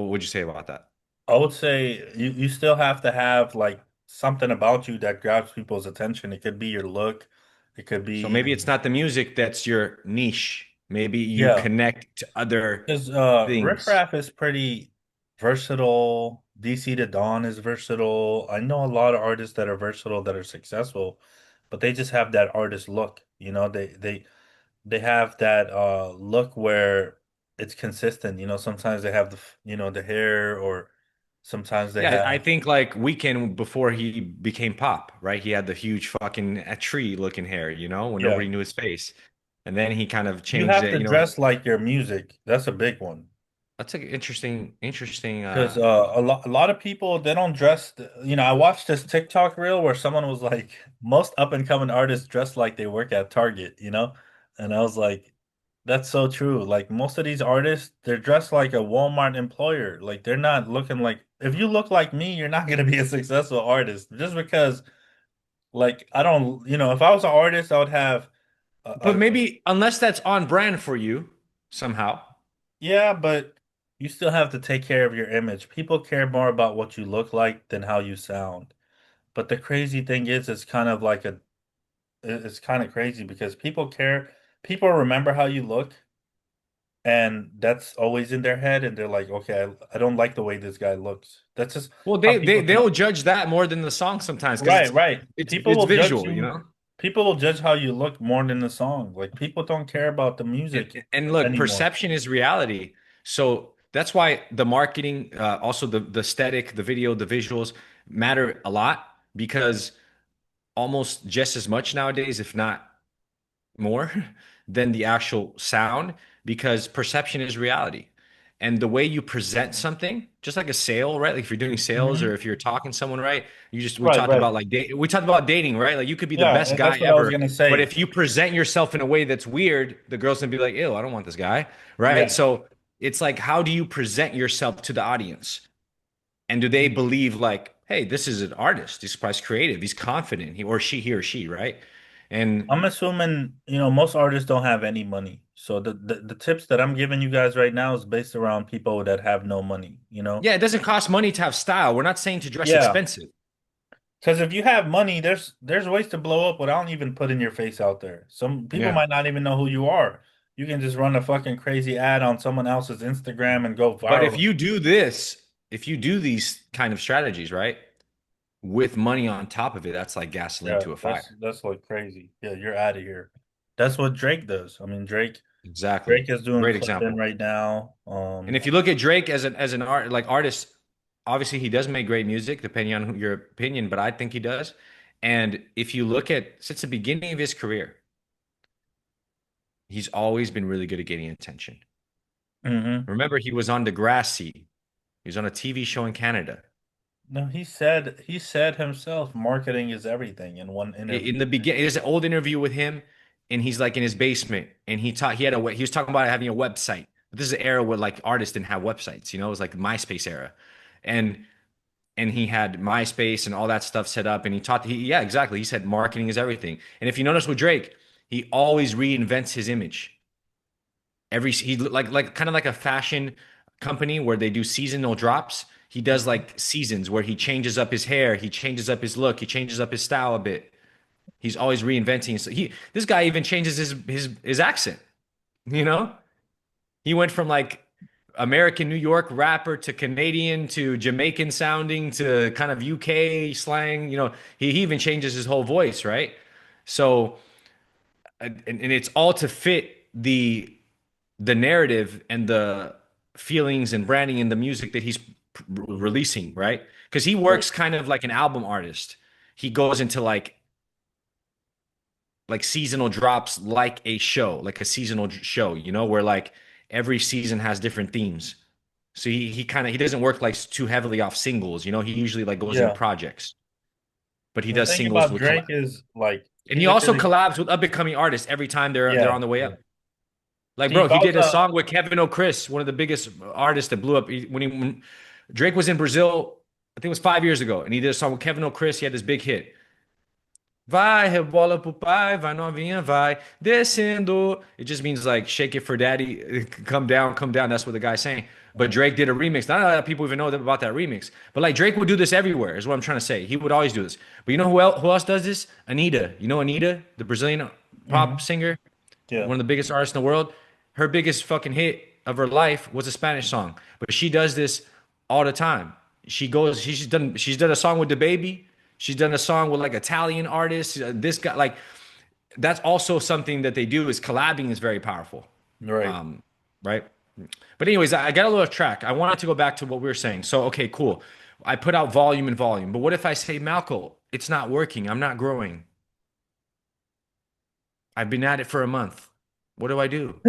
would you say about that? I would say you still have to have like something about you that grabs people's attention. It could be your look, it could So maybe be it's not the music that's your niche. Maybe you yeah. connect to other Because Riff things. Raff is pretty versatile. DC to Dawn is versatile. I know a lot of artists that are versatile that are successful, but they just have that artist look. They have that look where it's consistent. Sometimes they have the hair or sometimes they Yeah, I have think like Weekend before he became pop, right? He had the huge fucking tree looking hair, when yeah. nobody knew his face. And then he kind of You changed have it, to dress like your music. That's a big one. That's an interesting. Because a lot of people they don't dress. I watched this TikTok reel where someone was like, most up and coming artists dress like they work at Target. And I was like, That's so true. Like most of these artists, they're dressed like a Walmart employer. Like they're not looking like if you look like me, you're not gonna be a successful artist. Just because like I don't, if I was an artist, I would have But maybe unless that's on brand for you somehow. yeah, but you still have to take care of your image. People care more about what you look like than how you sound. But the crazy thing is it's kind of like it's kind of crazy because people remember how you look. And that's always in their head, and they're like, okay, I don't like the way this guy looks. That's just Well, how they people think. they'll judge that more than the song sometimes because Right, right. People it's will judge visual, you. People will judge how you look more than the song. Like people don't care about the And, music and look, anymore. perception is reality. So that's why the marketing, also the aesthetic, the video, the visuals matter a lot because almost just as much nowadays, if not more than the actual sound because perception is reality. And the way you present something, just like a sale, right? Like if you're doing sales or Hmm. if you're talking to someone, right? We Right, talked right. about like we talked about dating, right? Like you could be the Yeah, best and guy that's what I was ever, gonna but say. if you present yourself in a way that's weird, the girl's gonna be like, "Ew, I don't want this guy," right? Yeah. So it's like, how do you present yourself to the audience? And do they believe like, hey, this is an artist. He's probably creative. He's confident. He or she, right? And I'm assuming, most artists don't have any money. So the tips that I'm giving you guys right now is based around people that have no money. yeah, it doesn't cost money to have style. We're not saying to dress Yeah. expensive. Because if you have money, there's ways to blow up without even putting your face out there. Some people Yeah. might not even know who you are. You can just run a fucking crazy ad on someone else's Instagram and go But if viral. you do this, if you do these kind of strategies, right, with money on top of it, that's like gasoline Yeah, to a that's fire. that's like crazy. Yeah, you're out of here. That's what Drake does. I mean, Drake Exactly. is doing Great Clifton example. right now. And if you look at Drake as an art like artist, obviously he does make great music, depending on your opinion, but I think he does. And if you look at since the beginning of his career, he's always been really good at getting attention. hmm Remember, he was on Degrassi. He was on a TV show in Canada. No, he said himself, marketing is everything in one interview. In the beginning, there's an old interview with him, and he's like in his basement, and he was talking about having a website. This is an era where like artists didn't have websites, it was like the MySpace era, and he had MySpace and all that stuff set up, and yeah, exactly. He said marketing is everything, and if you notice with Drake, he always reinvents his image. He like kind of like a fashion company where they do seasonal drops. He does Mhm. like seasons where he changes up his hair, he changes up his look, he changes up his style a bit. He's always reinventing. So this guy even changes his accent. You know, he went from like American New York rapper to Canadian to Jamaican sounding to kind of UK slang. He even changes his whole voice, right? So and it's all to fit the narrative and the feelings and branding and the music that he's releasing, right? Because he Right. works kind of like an album artist. He goes into like seasonal drops like a show, like a seasonal show, where like every season has different themes. So he doesn't work like too heavily off singles, he usually like goes in Yeah. projects, but he The does thing singles about with Drake collab. is like And he he's a also good. collabs with up and coming artists every time they're Yeah. on the way Yeah. up. Like, See, bro, if I he was did a song with Kevin O'Chris, one of the biggest artists that blew up when Drake was in Brazil. I think it was 5 years ago, and he did a song with Kevin O'Chris. He had this big hit. Vai, rebola pro pai, vai novinha, vai descendo. It just means like shake it for daddy, come down, come down. That's what the guy's saying. But Mhm. Drake did a remix. Not a lot of people even know about that remix. But like Drake would do this everywhere, is what I'm trying to say. He would always do this. But you know who else does this? Anita. You know Anita, the Brazilian pop Mhm. singer, Yeah. one of the biggest artists in the world. Her biggest fucking hit of her life was a Spanish song. But she does this all the time. She's done a song with the baby. She's done a song with like Italian artists. This guy, like, that's also something that they do is collabing is very powerful. Right. Um, right. But anyways, I got a little off track. I wanted to go back to what we were saying. So, okay, cool. I put out volume and volume. But what if I say, Malcolm, it's not working. I'm not growing. I've been at it for a month. What do I do?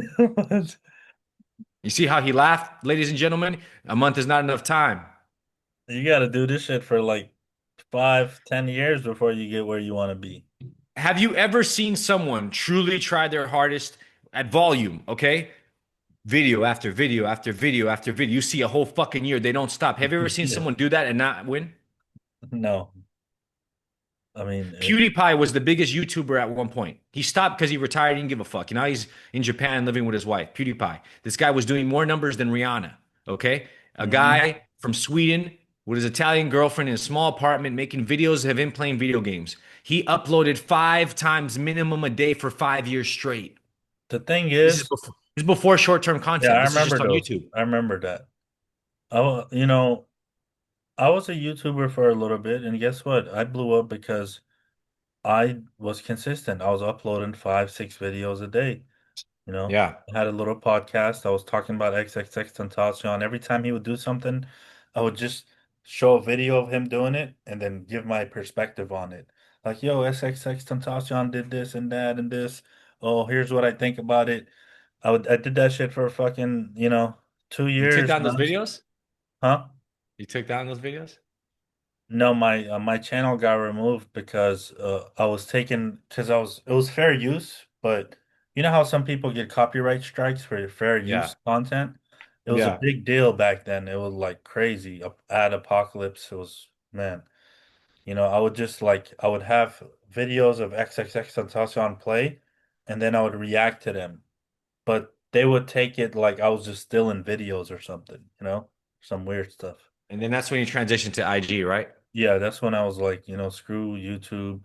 You see how he laughed, ladies and gentlemen? A month is not enough time. You got to do this shit for like 5, 10 years before you get where you want to be. Have you ever seen someone truly try their hardest at volume, okay? Video after video after video after video. You see a whole fucking year. They don't stop. Have you ever seen Yeah. someone do that and not win? No, I mean, PewDiePie was the biggest YouTuber at one point. He stopped because he retired. He didn't give a fuck. Now he's in Japan living with his wife. PewDiePie. This guy was doing more numbers than Rihanna. Okay, a mhm. guy from Sweden with his Italian girlfriend in a small apartment making videos of him playing video games. He uploaded 5 times minimum a day for 5 years straight. The thing This is is, before short-term yeah, content. I This is remember just on those. YouTube. I remember that. I was a YouTuber for a little bit, and guess what? I blew up because I was consistent. I was uploading 5, 6 videos a day. You know, Yeah. I had a little podcast. I was talking about XXX Tentacion. Every time he would do something, I would just show a video of him doing it and then give my perspective on it. Like, yo, XXX Tentacion did this and that and this. Oh, here's what I think about it. I did that shit for fucking, two You took years down those now. videos? Huh? You took down those videos? No, my channel got removed because I was taking because I was it was fair use, but you know how some people get copyright strikes for fair Yeah. use content? It was a Yeah. big deal back then. It was like crazy. Ad apocalypse. It was man. I would just I would have videos of XXX Tentacion play, and then I would react to them, but they would take it like I was just stealing videos or something. Some weird stuff. And then that's when you transitioned to IG, right? Yeah, that's when I was like, screw YouTube.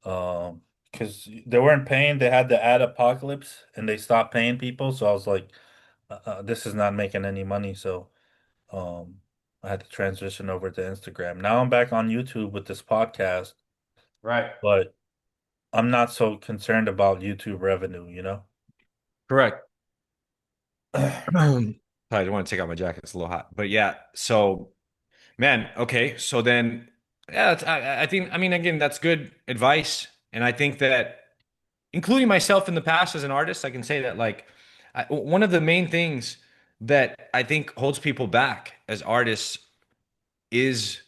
Because they weren't paying, they had the ad apocalypse and they stopped paying people. So I was like, this is not making any money. So um, I had to transition over to Instagram. Now I'm back on YouTube with this podcast, Right. but I'm not so concerned about YouTube revenue. Correct. I don't want to take out my jacket. It's a little hot. But yeah, so man, okay. So then, yeah, I think, I mean, again, that's good advice. And I think that, including myself in the past as an artist, I can say that, like, one of the main things that I think holds people back as artists is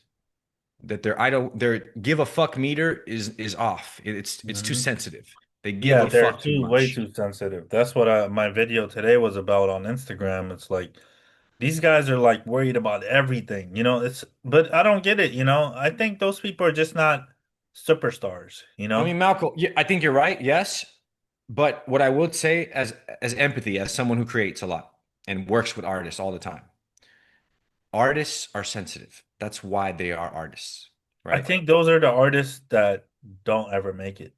that their give a fuck meter is off. It's too Mhm. sensitive. They give Yeah, a they're fuck too too way much. too sensitive. That's what my video today was about on Instagram. It's like these guys are like worried about everything, but I don't get it. I think those people are just not superstars. I mean, Malcolm, yeah, I think you're right. Yes, but what I would say as empathy, as someone who creates a lot and works with artists all the time, artists are sensitive. That's why they are artists, I right? think those are the artists that don't ever make it.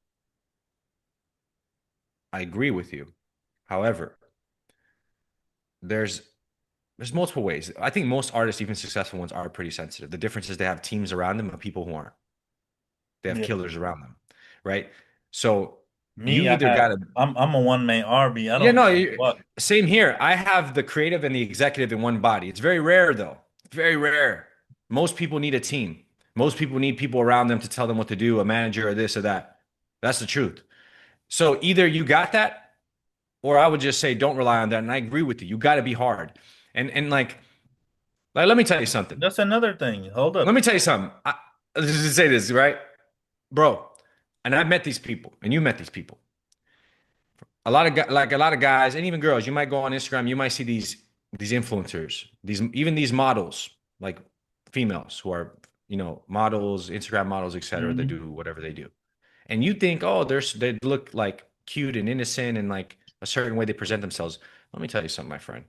I agree with you. However, there's there's multiple ways. I think most artists, even successful ones, are pretty sensitive. The difference is they have teams around them of people who aren't. They have Yeah. killers around them, right? So you Me, I either got have to I'm a one man army. I Yeah, don't no, give a fuck. same here. I have the creative and the executive in one body. It's very rare, though. Very rare. Most people need a team. Most people need people around them to tell them what to do, a manager or this or that. That's the truth. So either you got that, or I would just say don't rely on that. And I agree with you. You got to be hard. And like, let me tell you something. That's another thing. Hold Let up. me tell you something. Let's just say this, right, bro? And I've met these people, and you met these people. A lot of guys and even girls, you might go on Instagram, you might see these influencers, these models, like females who are, models, Instagram models, etc., that Hmm. do whatever they do. And you think, oh, they look like cute and innocent and like a certain way they present themselves. Let me tell you something, my friend.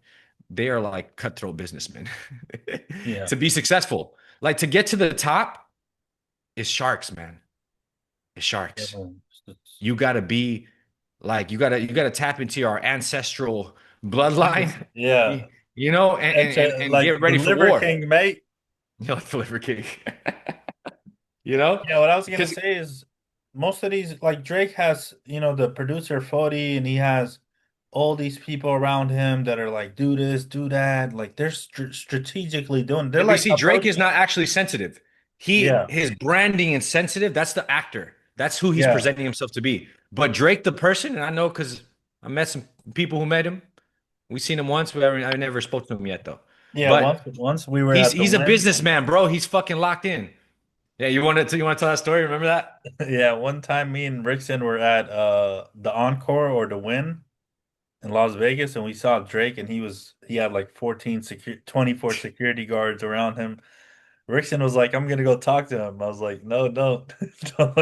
They are like cutthroat businessmen. Yeah. To be successful, like to get to the top is sharks, man. It's sharks. It's- You gotta be like you gotta tap into your ancestral bloodline, Yeah. you, you know, and Like get the ready for Liver war. King, mate. You know, deliver king. You know, Yeah, what I was gonna because say is most of these, like Drake has, the producer Fody, and he has all these people around him that are like, do this, do that. Like they're strategically doing. They're you like see, Drake is approaching. not actually sensitive. Yeah, His branding is sensitive. That's the actor. That's who he's yeah, presenting himself to be. But Drake, the person, and I know because I met some people who met him. We've seen him once. I never spoke to him yet though. yeah. But Once we were he's at the he's a Win. businessman, bro. He's fucking locked in. Yeah, you want to tell that story? Remember that? Yeah, one time me and Rickson were at the Encore or the Win, in Las Vegas, and we saw Drake, and he had like 24 security guards around him. Rickson was like, "I'm gonna go talk to him." I was like, "No, don't."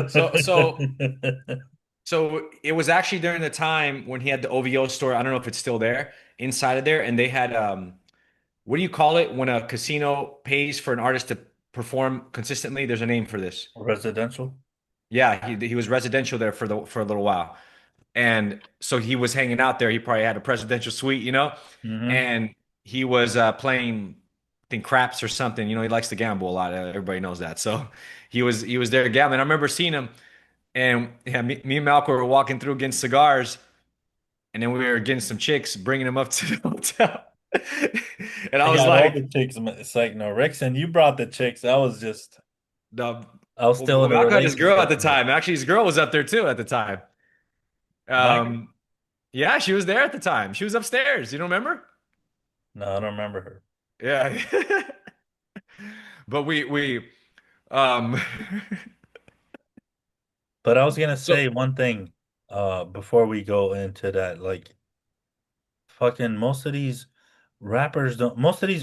So so so it was actually during the time when he had the OVO store. I don't know if it's still there inside of there, and they had what do you call it when a casino pays for an artist to perform consistently? There's a name for this. Residential. Yeah, he was residential there for a little while. And so he was hanging out there. He probably had a presidential suite, Hmm. and he was playing, I think, craps or something. He likes to gamble a lot. Everybody knows that. So he was there gambling. I remember seeing him, and yeah, me and Malcolm were walking through getting cigars, and then we were getting some chicks, bringing them up to the hotel. And I I was got all the like, chicks. It's like, no, Rickson, you brought the chicks. no. I was still Well, in a Malcolm had his girl at relationship. the time. Actually, his girl was up there too at the time. Micah? Um, yeah, she was there at the time. She was upstairs. You don't remember? No, I don't remember her. Yeah. But we um But I was gonna so say one thing, before we go into that, like fucking most of these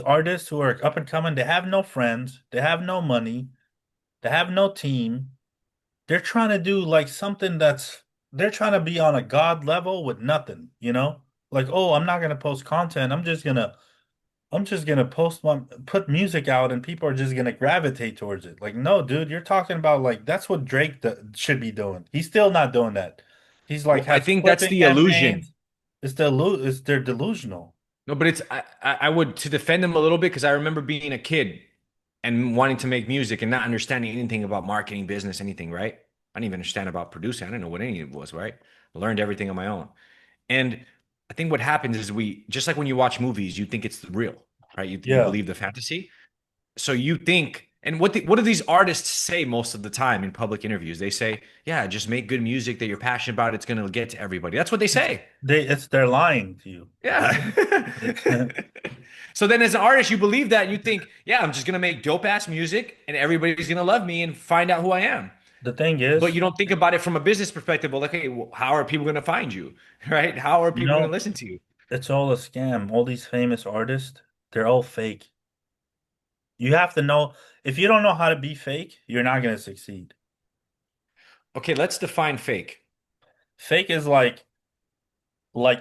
artists who are up and coming, they have no friends, they have no money, they have no team. They're trying to do like something they're trying to be on a god level with nothing, you know? Like, oh, I'm not gonna post content. I'm just gonna put music out and people are just gonna gravitate towards it. Like, no, dude, you're talking about like that's what should be doing. He's still not doing that. He's like well, I has think that's flipping the illusion. campaigns. They're delusional. No, but I would to defend him a little bit because I remember being a kid and wanting to make music and not understanding anything about marketing, business, anything, right? I didn't even understand about producing. I didn't know what any of it was, right? I learned everything on my own. And I think what happens is we just like when you watch movies, you think it's real, right? You Yeah. believe the fantasy. So you think, and what do these artists say most of the time in public interviews? They say, "Yeah, just make good music that you're passionate about. It's going to get to everybody." That's what they It's say. they're lying to you. Yeah. The So then, as an artist, you believe that and you think, "Yeah, I'm just going to make dope ass music, and everybody's going to love me and find out who I am." thing But you is, don't think about it from a business perspective. Well, like, okay, well, how are people going to find you, right? How are you people going to know, listen to you? it's all a scam. All these famous artists, they're all fake. You have to know if you don't know how to be fake, you're not going to succeed. Okay, let's define fake. Fake is like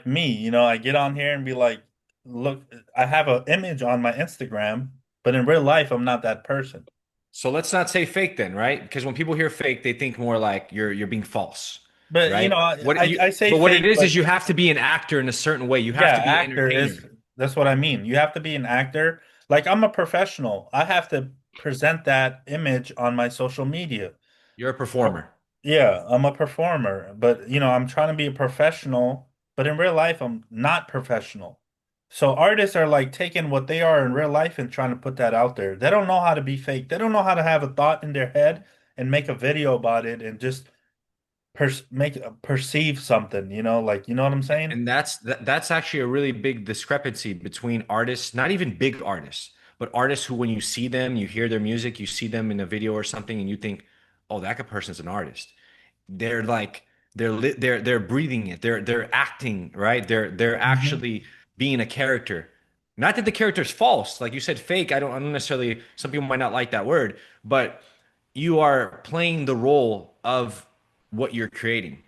me, I get on here and be like, look, I have an image on my Instagram, but in real life, I'm not that person. So let's not say fake then, right? Because when people hear fake, they think more like you're being false, But right? What I, you I say but what it fake, is but you have to be an actor in a certain way. You have yeah, to be an actor entertainer. is that's what I mean. You have to be an actor. Like I'm a professional. I have to present that image on my social media. You're a Oh, performer. yeah, I'm a performer, but I'm trying to be a professional, but in real life, I'm not professional. So artists are like taking what they are in real life and trying to put that out there. They don't know how to be fake. They don't know how to have a thought in their head and make a video about it and just perceive something, like you know what I'm saying? And that's actually a really big discrepancy between artists, not even big artists, but artists who when you see them, you hear their music, you see them in a video or something and you think, "Oh, that person's an artist." They're like they're breathing it. They're acting, right? They're Hmm. actually being a character. Not that the character is false, like you said, fake. I don't necessarily. Some people might not like that word, but you are playing the role of what you're creating,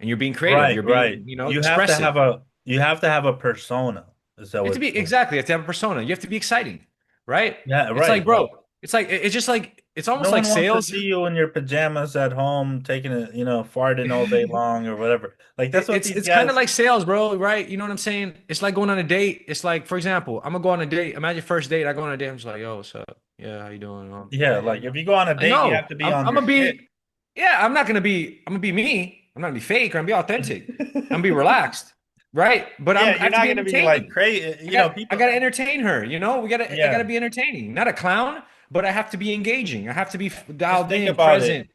and you're being creative. Right, You're right. being, expressive. You have to have a persona. Is that You have to what? be exactly. You have to have a persona. You have to be exciting, right? Yeah, It's like, right. bro. It's just like it's almost No like one wants to sales. see you in your pajamas at home, taking a, farting all day long or whatever. Like that's what It's these it's kind of guys. like sales, bro, right? You know what I'm saying? It's like going on a date. It's like, for example, I'm gonna go on a date. Imagine first date. I go on a date. I'm just like, yo, what's up? Yeah, how you doing? Yeah, like if you go on a Like, date, you no, have to be I'm, on I'm your gonna shit. be. Yeah, I'm not gonna be. I'm gonna be me. I'm not gonna be fake or I'm gonna be authentic. I'm gonna be relaxed, right? But Yeah, I you're have to not be gonna be like entertaining. crazy. I People. gotta entertain her. I gotta Yeah, be entertaining. Not a clown, but I have to be engaging. I have to be just dialed think in, about it. present.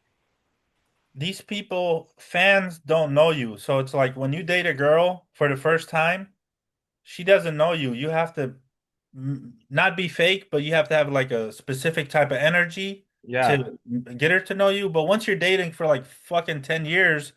These people, fans don't know you, so it's like when you date a girl for the first time, she doesn't know you. You have to not be fake, but you have to have like a specific type of energy Yeah. to get her to know you. But once you're dating for like fucking 10 years,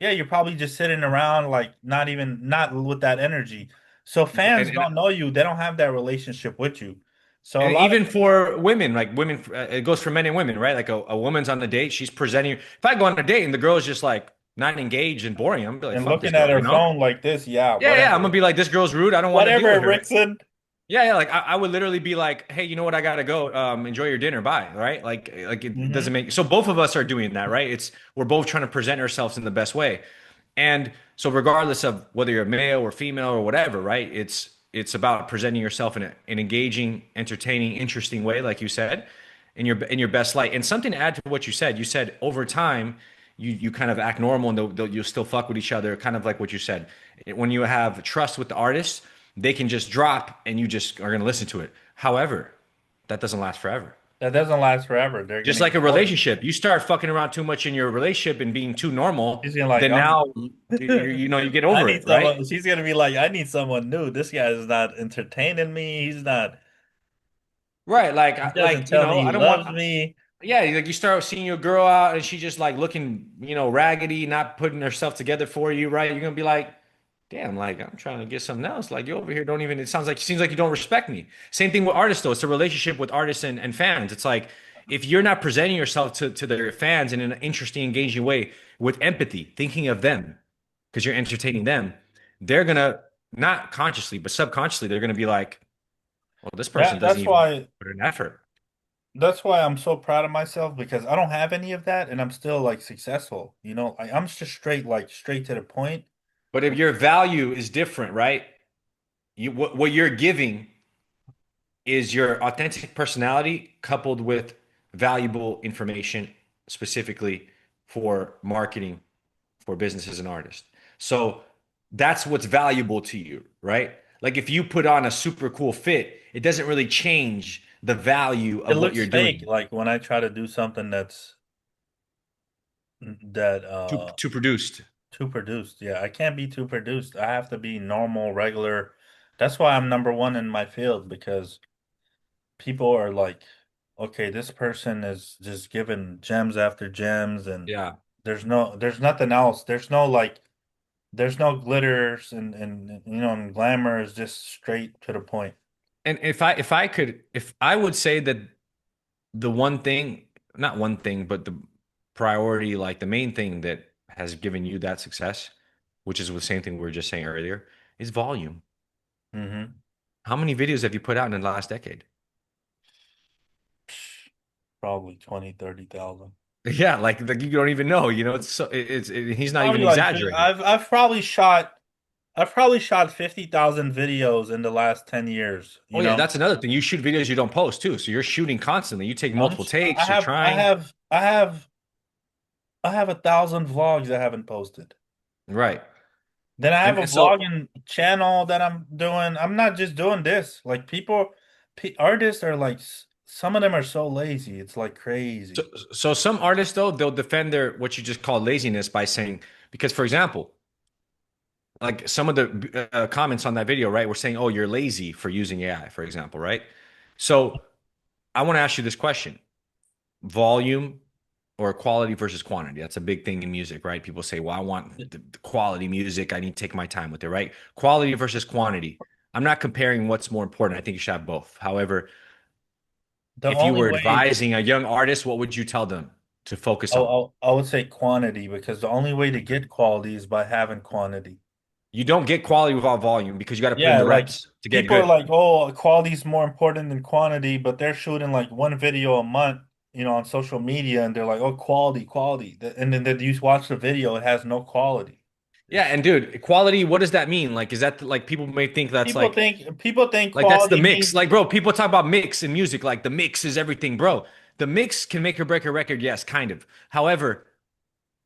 Yeah, you're probably just sitting around like not with that energy. So and fans and don't know you. They don't have that relationship with you. So a and lot of even for women, like women, it goes for men and women, right? Like a woman's on the date, she's presenting. If I go on a date and the girl is just like not engaged and boring, I'm gonna be like, and fuck this looking at girl, her phone like this, yeah, Yeah, yeah. I'm whatever. gonna be like, this girl's rude. I don't want to deal Whatever, with her. Rickson. Yeah, yeah. Like I would literally be like, hey, you know what? I gotta go. Enjoy your dinner. Bye. Right? Like it doesn't Hmm. make. So both of us are doing that, right? It's we're both trying to present ourselves in the best way, and so regardless of whether you're male or female or whatever, right? It's about presenting yourself in an engaging, entertaining, interesting way, like you said, in your best light. And something to add to what you said over time, you kind of act normal and you'll still fuck with each other, kind of like what you said. When you have trust with the artist, they can just drop and you just are going to listen to it. However, that doesn't last forever. That doesn't last forever. They're Just gonna like a get bored. relationship, you start fucking around too much in your relationship and being too normal, She's gonna like, then now you get I over need it, right? someone. She's gonna be like, I need someone new. This guy is not entertaining me. He's not. Right, He doesn't you tell me know, he I don't want. loves me. Yeah, like you start seeing your girl out and she just like looking, raggedy, not putting herself together for you, right? You're gonna be like, damn, like I'm trying to get something else. Like you over here don't even. It seems like you don't respect me. Same thing with artists though. It's a relationship with artists and fans. It's like if you're not presenting yourself to their fans in an interesting, engaging way with empathy, thinking of them because you're entertaining them, they're gonna not consciously but subconsciously they're gonna be like, well, this person That doesn't that's even why put an effort. that's why I'm so proud of myself because I don't have any of that and I'm still like successful. I'm just straight to the point. But if your value is different, right? What you're giving is your authentic personality coupled with valuable information specifically for marketing for businesses and artists. So that's what's valuable to you, right? Like if you put on a super cool fit, it doesn't really change the value It of what looks you're fake, doing like when I try to do something that to produced. too produced. Yeah, I can't be too produced. I have to be normal, regular. That's why I'm number one in my field because people are like, okay, this person is just giving gems after gems and Yeah. there's nothing else. There's no glitters and glamour is just straight to the point. And if I would say that the one thing, not one thing, but the priority, like the main thing that has given you that success, which is the same thing we were just saying earlier, is volume. Hmm. How many videos have you put out in the last decade? Probably 20, 30,000. Yeah, like you don't even know, he's not even Probably like exaggerating. I've probably shot 50,000 videos in the last 10 years, Oh you yeah, know? that's another thing. You shoot videos you don't post too. So you're shooting constantly. You take multiple I takes, you're have trying. I have 1,000 vlogs I haven't posted. Right. Then I have a And so vlogging channel that I'm doing. I'm not just doing this. Like artists are like some of them are so lazy. It's like so crazy. so some artists though, they'll defend their what you just call laziness by saying, because for example, like some of the comments on that video, right, were saying, "Oh, you're lazy for using AI," for example, right? So I want to ask you this question: volume or quality versus quantity? That's a big thing in music, right? People say, "Well, I want the quality music. I need to take my time with it," right? Quality versus quantity. I'm not comparing what's more important. I think you should have both. However, The if you only were way advising a young artist, what would you tell them to focus on? I would say quantity because the only way to get quality is by having quantity. You don't get quality without volume because you got to put in Yeah, the like reps to get people are good. like, oh, quality is more important than quantity, but they're shooting like one video a month, on social media, and they're like, oh, quality, quality. And then you watch the video, it has no quality. Yeah, It's and dude, quality, what does that mean? Like, is that like people may think that's people think like that's the quality mix. means Like, bro, people talk about mix in music, like the mix is everything, bro. The mix can make or break a record, yes, kind of. However,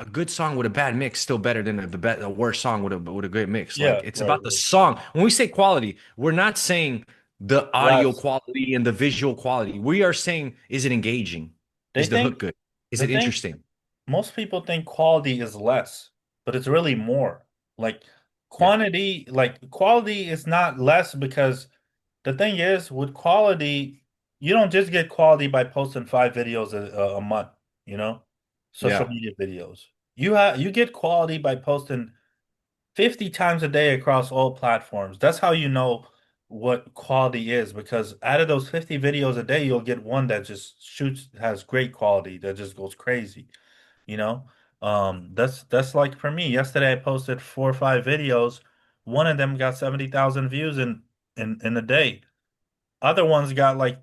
a good song with a bad mix still better than a worse song with a great mix. Like, yeah, it's right, about the right. song. When we say quality, we're not saying the audio Less. quality and the visual quality. We are saying, is it engaging? They Is the think hook good? Is the it thing interesting? most people think quality is less, but it's really more. Like Yeah. quality is not less because the thing is with quality, you don't just get quality by posting 5 videos a month, you know, social Yeah. media videos. you get quality by posting 50 times a day across all platforms. That's how you know what quality is, because out of those 50 videos a day, you'll get one that just shoots, has great quality, that just goes crazy, you know? That's like for me. Yesterday I posted 4 or 5 videos. One of them got 70,000 views in a day. Other ones got like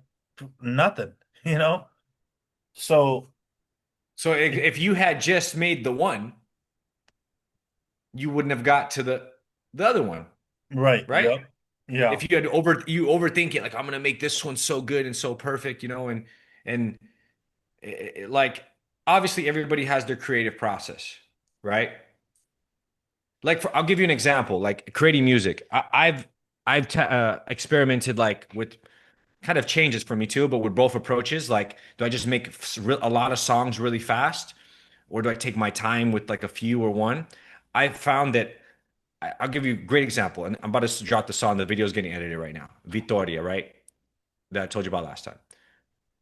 nothing, you know? So So if you had just made the one, you wouldn't have got to the other one, right, right? yep. Yeah. If you had you overthink it, like I'm gonna make this one so good and so perfect, and like obviously everybody has their creative process, right? Like I'll give you an example, like creating music. I've experimented like with kind of changes for me too, but with both approaches. Like, do I just make a lot of songs really fast, or do I take my time with like a few or one? I found that I'll give you a great example, and I'm about to drop the song. The video is getting edited right now. Vittoria, right? That I told you about last time.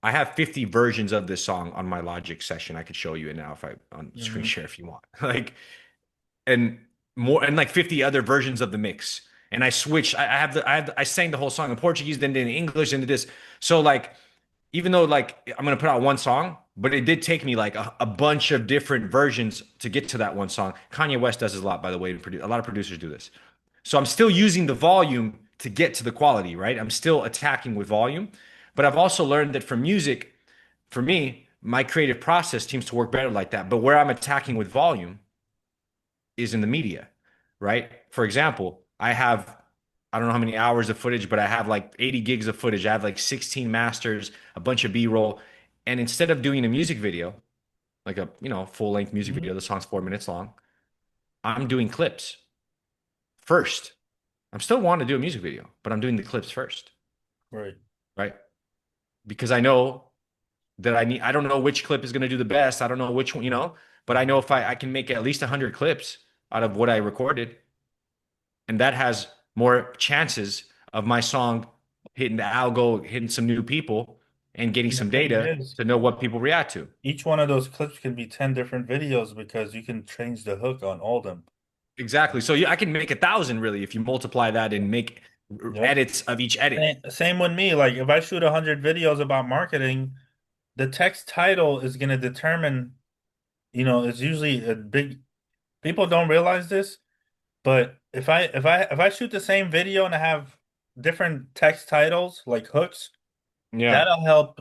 I have 50 versions of this song on my Logic session. I could show you it now if I on screen Hmm. share if you want. Like and more and like 50 other versions of the mix. And I switched. I sang the whole song in Portuguese, then in English, into this. So like even though like I'm gonna put out one song, but it did take me like a bunch of different versions to get to that one song. Kanye West does this a lot, by the way. A lot of producers do this. So I'm still using the volume to get to the quality, right? I'm still attacking with volume, but I've also learned that for music, for me, my creative process seems to work better like that. But where I'm attacking with volume is in the media, right? For example, I don't know how many hours of footage, but I have like 80 gigs of footage. I have like 16 masters, a bunch of B-roll. And instead of doing a music video, like a, full-length music Hmm. video, the song's 4 minutes long, I'm doing clips first. I'm still wanting to do a music video, but I'm doing the clips first, Right. right? Because I know that I don't know which clip is going to do the best. I don't know which one, but I know if I can make at least 100 clips out of what I recorded, and that has more chances of my song hitting the algo, hitting some new people, and getting And the some thing data is, to know what people react to. each one of those clips can be 10 different videos because you can change the hook on all of them. Exactly. So yeah, I can make 1,000 really if you multiply that and make Yep. edits of each edit. Same with me. Like if I shoot 100 videos about marketing, the text title is going to determine, it's usually a big, people don't realize this, but if I shoot the same video and I have different text titles like hooks, Yeah. that'll help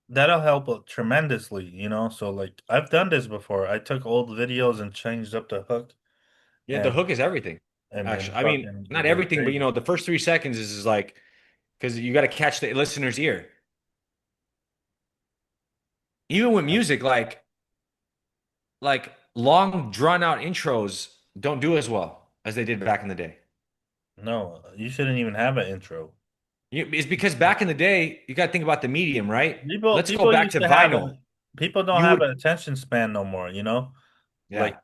that'll help tremendously, So like I've done this before. I took old videos and changed up the hook Yeah, the and hook is everything. and Actually, I mean, fucking it not goes everything, but crazy. the first 3 seconds is like because you got to catch the listener's ear. Even with music, like long drawn out intros don't do as well as they did back in the day. No, you shouldn't even have an intro. It's because back in the day, you got to think about the medium, right? People Let's go people back used to to have vinyl. a people don't You have would, an attention span no more, yeah, Like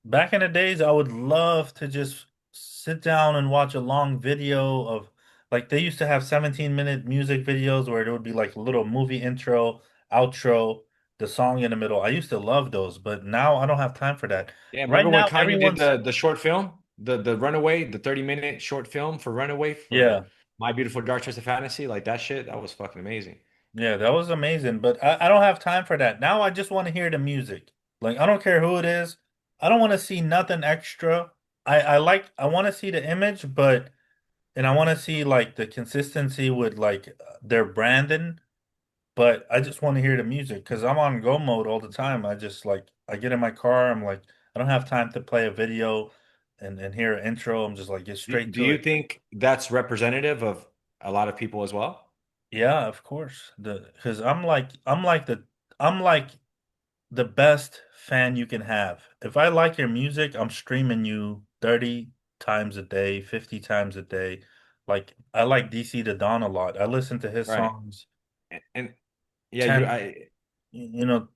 back in the days, I would love to just sit down and watch a long video of like they used to have 17-minute music videos where there would be like a little movie intro, outro, the song in the middle. I used to love those, but now I don't have time for that. yeah. Right Remember when now, Kanye did everyone's the short film, the Runaway, the 30-minute short film for Runaway for yeah. My Beautiful Dark Twisted Fantasy? Like that shit, that was fucking amazing. Yeah, that was amazing, but I don't have time for that. Now I just want to hear the music. Like I don't care who it is. I don't want to see nothing extra. I want to see the image, but and I want to see like the consistency with like their branding, but I just want to hear the music because I'm on go mode all the time. I just like I get in my car, I'm like I don't have time to play a video and hear an intro. I'm just like get straight Do to you it. think that's representative of a lot of people as well? Yeah, of course. The because I'm like the best fan you can have. If I like your music, I'm streaming you 30 times a day, 50 times a day. Like I like DC the Don a lot. I listen to his Right. songs And yeah, 10, you know,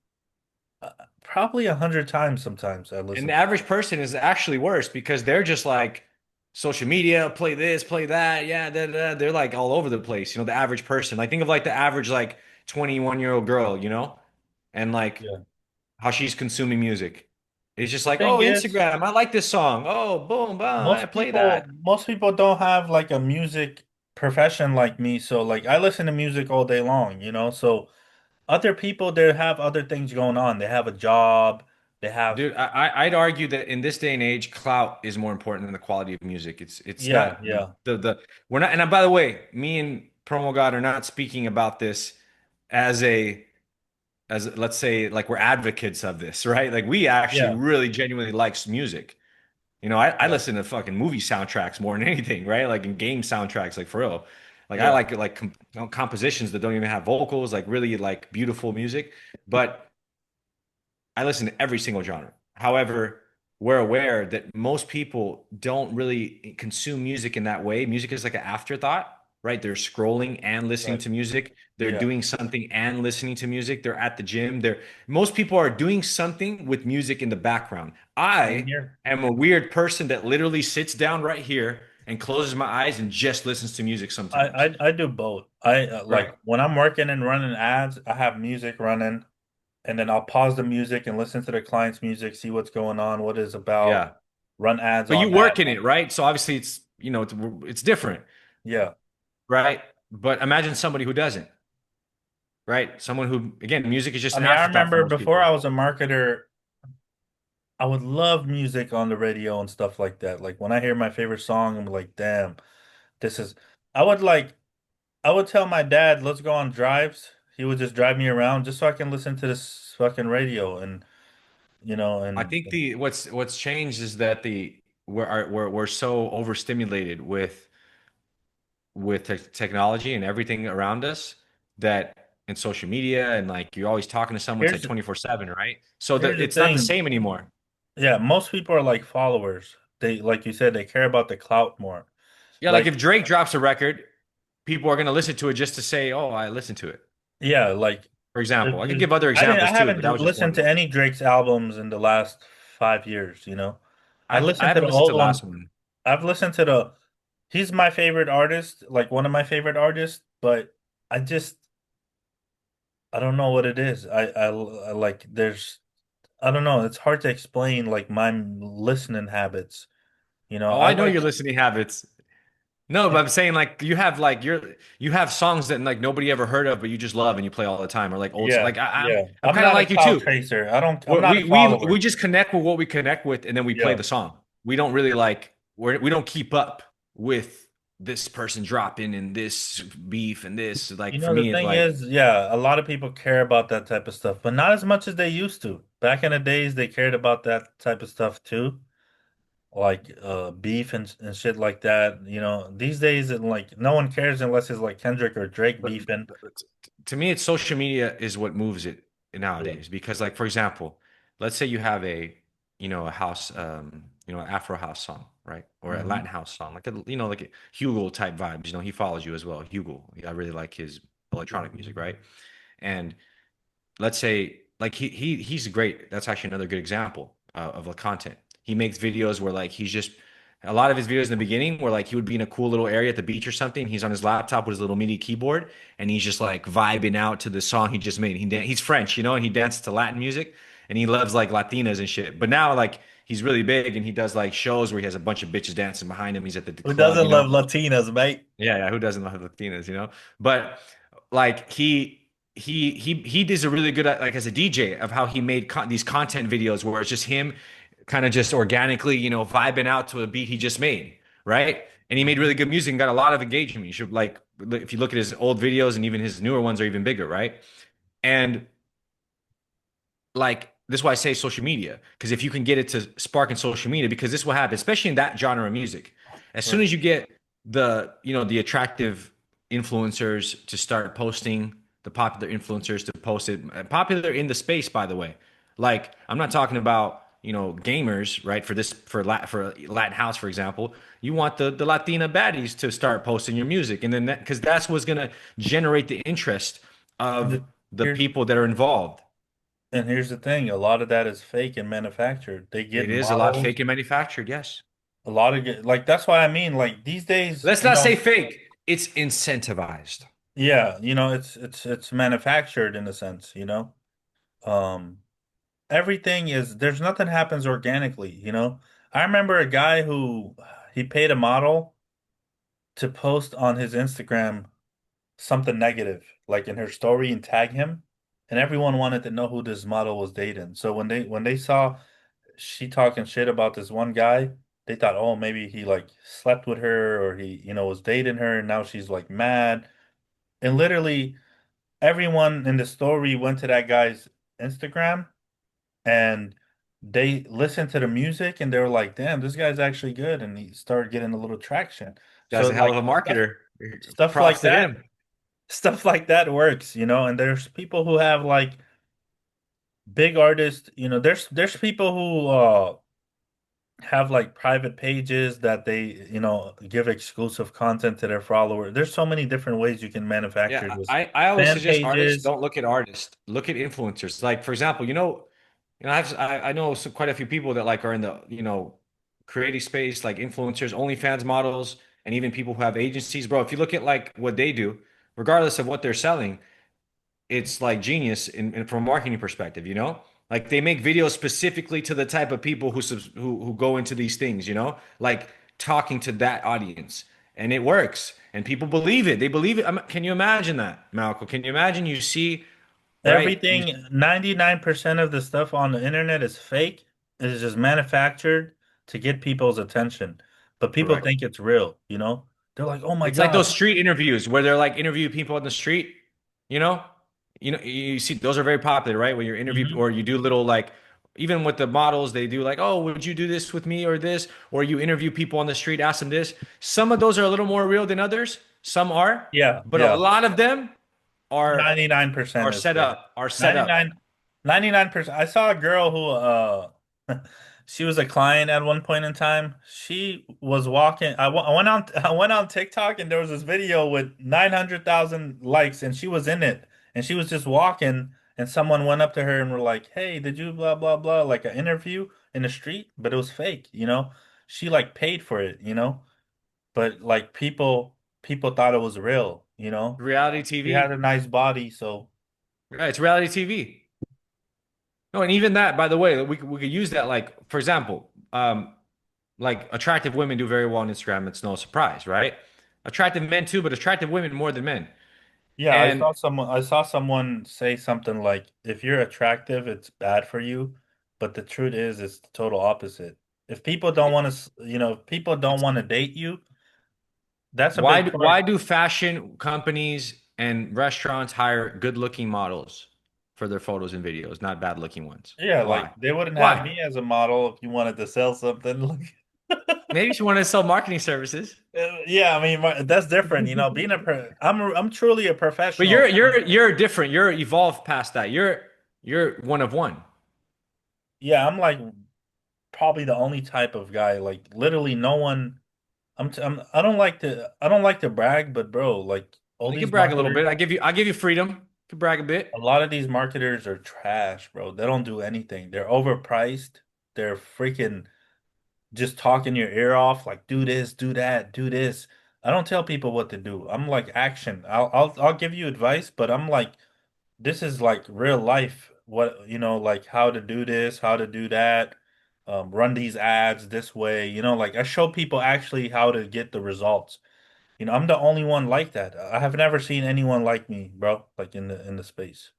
uh, probably 100 times sometimes I and the listen. average person is actually worse because they're just like social media, play this, play that, yeah, they're like all over the place. The average person. Like think of like the average like 21-year-old girl, and like Yeah. how she's consuming music. It's just The like, thing oh, is, Instagram, I like this song. Oh, boom, boom, I play that. most people don't have like a music profession like me. So like I listen to music all day long, you know. So other people they have other things going on. They have a job. They have Dude, I'd argue that in this day and age, clout is more important than the quality of music. It's yeah, not yeah, the we're not. And by the way, me and Promogod are not speaking about this as a as let's say like we're advocates of this, right? Like we actually yeah, really genuinely likes music. I yeah, listen to fucking movie soundtracks more than anything, right? Like in game soundtracks, like for real. Like I yeah. like compositions that don't even have vocals, like really like beautiful music. But I listen to every single genre. However, we're aware that most people don't really consume music in that way. Music is like an afterthought, right? They're scrolling and listening Right. to music. They're Yeah. doing something and listening to music. They're at the gym. They're most people are doing something with music in the background. Same I here. am a weird person that literally sits down right here and closes my eyes and just listens to music sometimes. I do both. I like Right. when I'm working and running ads, I have music running, and then I'll pause the music and listen to the client's music, see what's going on, what it's about, Yeah. run ads But you on that. work in it, right? So obviously it's different. Yeah. Right? But imagine somebody who doesn't, right? Someone who, again, music is just I an mean, I afterthought for remember most before I people. was a marketer, I would love music on the radio and stuff like that. Like when I hear my favorite song, I'm like, damn, this is I would like I would tell my dad, let's go on drives. He would just drive me around just so I can listen to this fucking radio and you know I and think the what's changed is that we're so overstimulated with technology and everything around us that in social media and like you're always talking to someone, it's like here's 24/7, right? So here's that the it's not the thing. same anymore. Yeah, most people are like followers. They like you said, they care about the clout more. Yeah, like Like if Drake drops a record, people are going to listen to it just to say, "Oh, I listened to it." yeah, like For example, I could give other I examples too, but haven't that was just listened one. to any Drake's albums in the last 5 years, you know. I I listened to haven't the listened to old the ones. last one. I've listened to the he's my favorite artist, like one of my favorite artists, but I just I don't know what it is. I like there's I don't know. It's hard to explain like my listening habits. You know, Oh, I I know like your listening habits. No, but I'm saying like you have songs that like nobody ever heard of, but you just love and you play all the time, or like old yeah, like yeah. I'm I'm kind of not a like you cloud too. chaser. I'm We not a we follower. just connect with what we connect with, and then we play Yeah. the song. We don't really like we don't keep up with this person dropping and this beef and this. You Like for know, the me, it's thing like is, yeah, a lot of people care about that type of stuff, but not as much as they used to. Back in the days, they cared about that type of stuff too, like beef and shit like that. You know, these days, like no one cares unless it's like Kendrick or Drake beefing. but to me, it's social media is what moves it Yeah. nowadays. Because, like, for example, let's say you have a house, Afro house song, right, or a Hmm. Latin house song, like like a Hugo type vibes. He follows you as well. Hugo, I really like his electronic music, right? And let's say like he's great. That's actually another good example of the content. He makes videos where like he's just a lot of his videos in the beginning where like he would be in a cool little area at the beach or something. He's on his laptop with his little MIDI keyboard and he's just like vibing out to the song he just made. He's French, and he dances to Latin music and he loves like Latinas and shit. But now like he's really big and he does like shows where he has a bunch of bitches dancing behind him. He's at the Who club, doesn't love Latinas, mate? yeah, who doesn't love Latinas, But like he does a really good like as a DJ of how he made these content videos where it's just him kind of just organically, vibing out to a beat he just made, right? And he made really good music and got a lot of engagement. You should like if you look at his old videos and even his newer ones are even bigger, right? And like this is why I say social media because if you can get it to spark in social media because this will happen especially in that genre of music as soon Right. as you get the attractive influencers to start posting the popular influencers to post it popular in the space by the way like I'm not talking about gamers right for Latin house for example you want the Latina baddies to start posting your music and then because that's what's going to generate the interest And of the here's people that are involved. here's the thing, a lot of that is fake and manufactured. They get It is a lot models, fake and manufactured, yes. a lot of like that's why I mean like these days, Let's you not say know, fake. It's incentivized. yeah, you know, it's manufactured in a sense, you know. Um everything is there's nothing happens organically, you know? I remember a guy who he paid a model to post on his Instagram something negative, like in her story and tag him, and everyone wanted to know who this model was dating. So when they saw she talking shit about this one guy, they thought, oh, maybe he like slept with her or he, was dating her and now she's like mad. And literally everyone in the story went to that guy's Instagram and they listened to the music and they were like, damn, this guy's actually good. And he started getting a little traction. Guy's So a hell like of a marketer. stuff Props like to that, him. stuff like that works, and there's people who have like big artists, there's people who have like private pages that they, give exclusive content to their followers. There's so many different ways you can manufacture Yeah, this. I always Fan suggest artists pages. don't look at artists, look at influencers. Like for example, I know quite a few people that like are in the creative space, like influencers, OnlyFans models, and even people who have agencies, bro. If you look at like what they do, regardless of what they're selling, it's like genius from a marketing perspective, you know? Like they make videos specifically to the type of people who go into these things, you know? Like talking to that audience. And it works. And people believe it. They believe it. Can you imagine that, Malcolm? Can you imagine you see, right? Everything, 99% of the stuff on the internet is fake. It's just manufactured to get people's attention. But people Correct. think it's real, you know? They're like, "Oh my It's like God." those street interviews where they're like interview people on the street, you know? You see those are very popular, right? When you're interviewed Hmm. or you do little like even with the models, they do like, "Oh, would you do this with me or this?" Or you interview people on the street, ask them this. Some of those are a little more real than others. Some are, Yeah, but a yeah. lot of them are 99% is set fake. up, are set up. 99, 99%. I saw a girl who she was a client at one point in time. She was walking. I went on I went on TikTok and there was this video with 900,000 likes and she was in it and she was just walking and someone went up to her and were like, "Hey, did you blah blah blah," like an interview in the street, but it was fake, you know? She like paid for it, you know? But like people thought it was real, you know? Reality She had TV. a nice body, so Right, it's reality TV. No, and even that, by the way, we could use that like, for example, like attractive women do very well on Instagram. It's no surprise, right? Attractive men too, but attractive women more than men. yeah, And I saw someone say something like, if you're attractive, it's bad for you, but the truth is it's the total opposite. If people don't want to, if people don't it's want to date you, that's a big why part. do fashion companies and restaurants hire good-looking models for their photos and videos, not bad-looking ones? Yeah, like Why? they wouldn't have Why? me as a model if you wanted to sell something. Maybe she wanted to sell marketing services. Yeah, I mean that's different, being I'm truly a But professional. you're different. You're evolved past that. You're one of one. Yeah, I'm like probably the only type of guy. Like literally, no one. I don't like to brag, but bro, like all You can these brag a little marketers, bit. I give you freedom. You can brag a bit. a lot of these marketers are trash, bro. They don't do anything. They're overpriced. They're freaking just talking your ear off, like do this, do that, do this. I don't tell people what to do. I'm like action. I'll give you advice, but I'm like this is like real life. What, like how to do this, how to do that, run these ads this way. Like I show people actually how to get the results. I'm the only one like that. I have never seen anyone like me, bro, like in the space.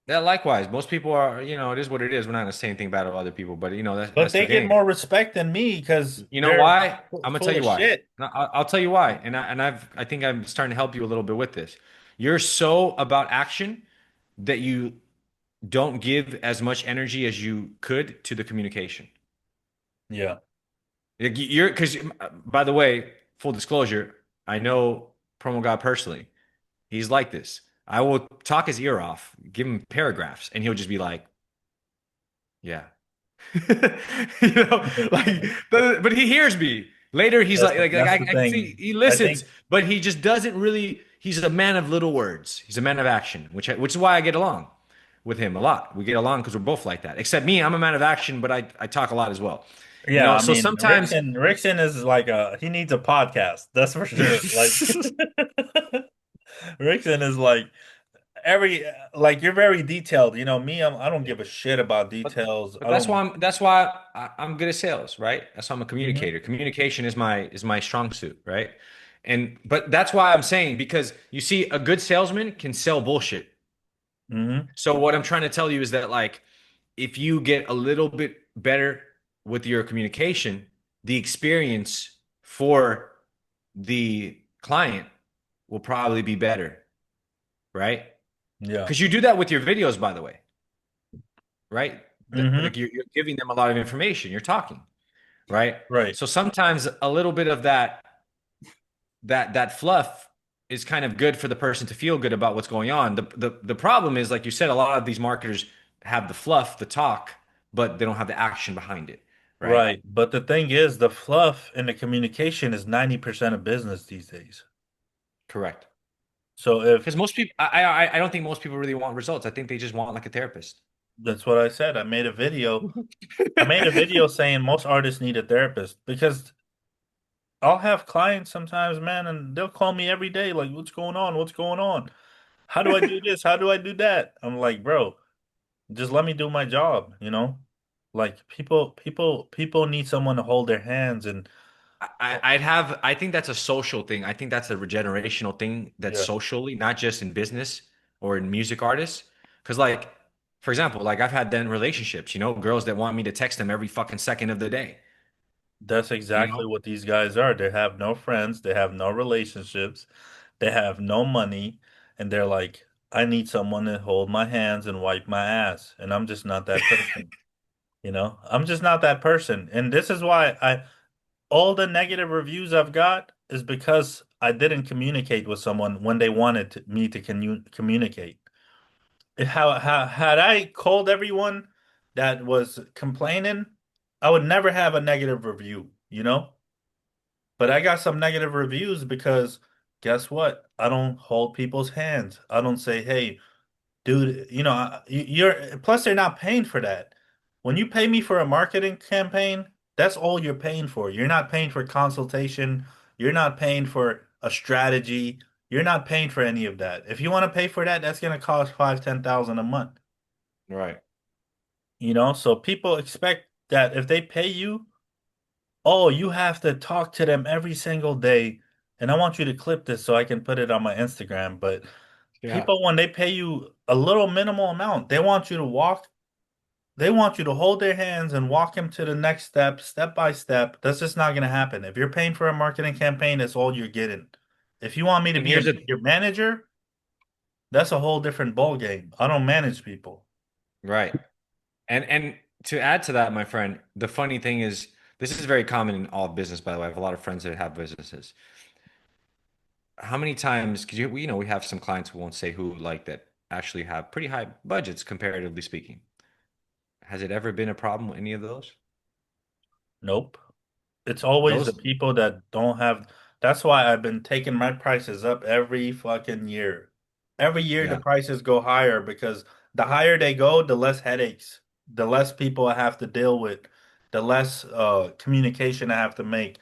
Yeah, likewise. Most people are, it is what it is. We're not gonna say anything bad about other people, but But that's the they get game. more respect than me because You know they're why? I'm gonna tell full you of why. shit. No, I'll tell you why. I think I'm starting to help you a little bit with this. You're so about action that you don't give as much energy as you could to the communication. Yeah. Like, you're because by the way, full disclosure, I know Promogod personally. He's like this. I will talk his ear off, give him paragraphs, and he'll just be like, "Yeah." You know, like, but he hears me. Later, he's like That's I the can see thing. he I listens, think, but he just doesn't really. He's a man of little words. He's a man of action, which is why I get along with him a lot. We get along because we're both like that. Except me, I'm a man of action, but I talk a lot as well. You yeah, know, I so mean, sometimes Rickson is like he needs a podcast. That's for sure. Like Rickson is like every like you're very detailed. You know, me, I don't give a shit about But details. but I don't. that's why I'm good at sales, right? That's why I'm a Hmm. communicator. Communication is my strong suit, right? And but that's why I'm saying because you see, a good salesman can sell bullshit. Hmm. So what I'm trying to tell you is that like if you get a little bit better with your communication, the experience for the client will probably be better, right? Yeah. Because you do that with your videos, by the way, right? Like Hmm. you're giving them a lot of information. You're talking, right? Right. So sometimes a little bit of that fluff is kind of good for the person to feel good about what's going on. The problem is, like you said, a lot of these marketers have the fluff, the talk, but they don't have the action behind it, right? Right. But the thing is, the fluff and the communication is 90% of business these days. Correct. So if Because most people, I don't think most people really want results. I think they just want like a therapist. that's what I said, I made a video saying most artists need a therapist because I'll have clients sometimes, man, and they'll call me every day, like, what's going on? What's going on? How do I do this? How do I do that? I'm like, bro, just let me do my job, you know? Like people need someone to hold their hands and I think that's a social thing. I think that's a regenerational thing that's yeah, socially, not just in business or in music artists. Because, like, for example, like I've had then relationships, girls that want me to text them every fucking second of the day, that's you exactly know? what these guys are. They have no friends, they have no relationships, they have no money, and they're like, I need someone to hold my hands and wipe my ass. And I'm just not that person. You know, I'm just not that person. And this is why all the negative reviews I've got is because I didn't communicate with someone when they wanted me to communicate. Had I called everyone that was complaining, I would never have a negative review, you know? But I got some negative reviews because guess what? I don't hold people's hands. I don't say, hey, dude, you know, you're plus they're not paying for that. When you pay me for a marketing campaign, that's all you're paying for. You're not paying for consultation. You're not paying for a strategy. You're not paying for any of that. If you want to pay for that, that's gonna cost 5, 10,000 a month. Right. You know, so people expect that if they pay you, oh, you have to talk to them every single day. And I want you to clip this so I can put it on my Instagram. But Yeah. people, when they pay you a little minimal amount, they want you to hold their hands and walk them to the next step, step by step. That's just not going to happen. If you're paying for a marketing campaign, that's all you're getting. If you want me to And be here's a your manager, that's a whole different ball game. I don't manage people. right. And to add to that, my friend, the funny thing is this is very common in all business, by the way. I have a lot of friends that have businesses. How many times, because we have some clients who won't say who, like, that actually have pretty high budgets comparatively speaking. Has it ever been a problem with any of those? Nope. It's always the Those, people that don't have. That's why I've been taking my prices up every fucking year. Every year the yeah, prices go higher because the higher they go, the less headaches, the less people I have to deal with, the less communication I have to make.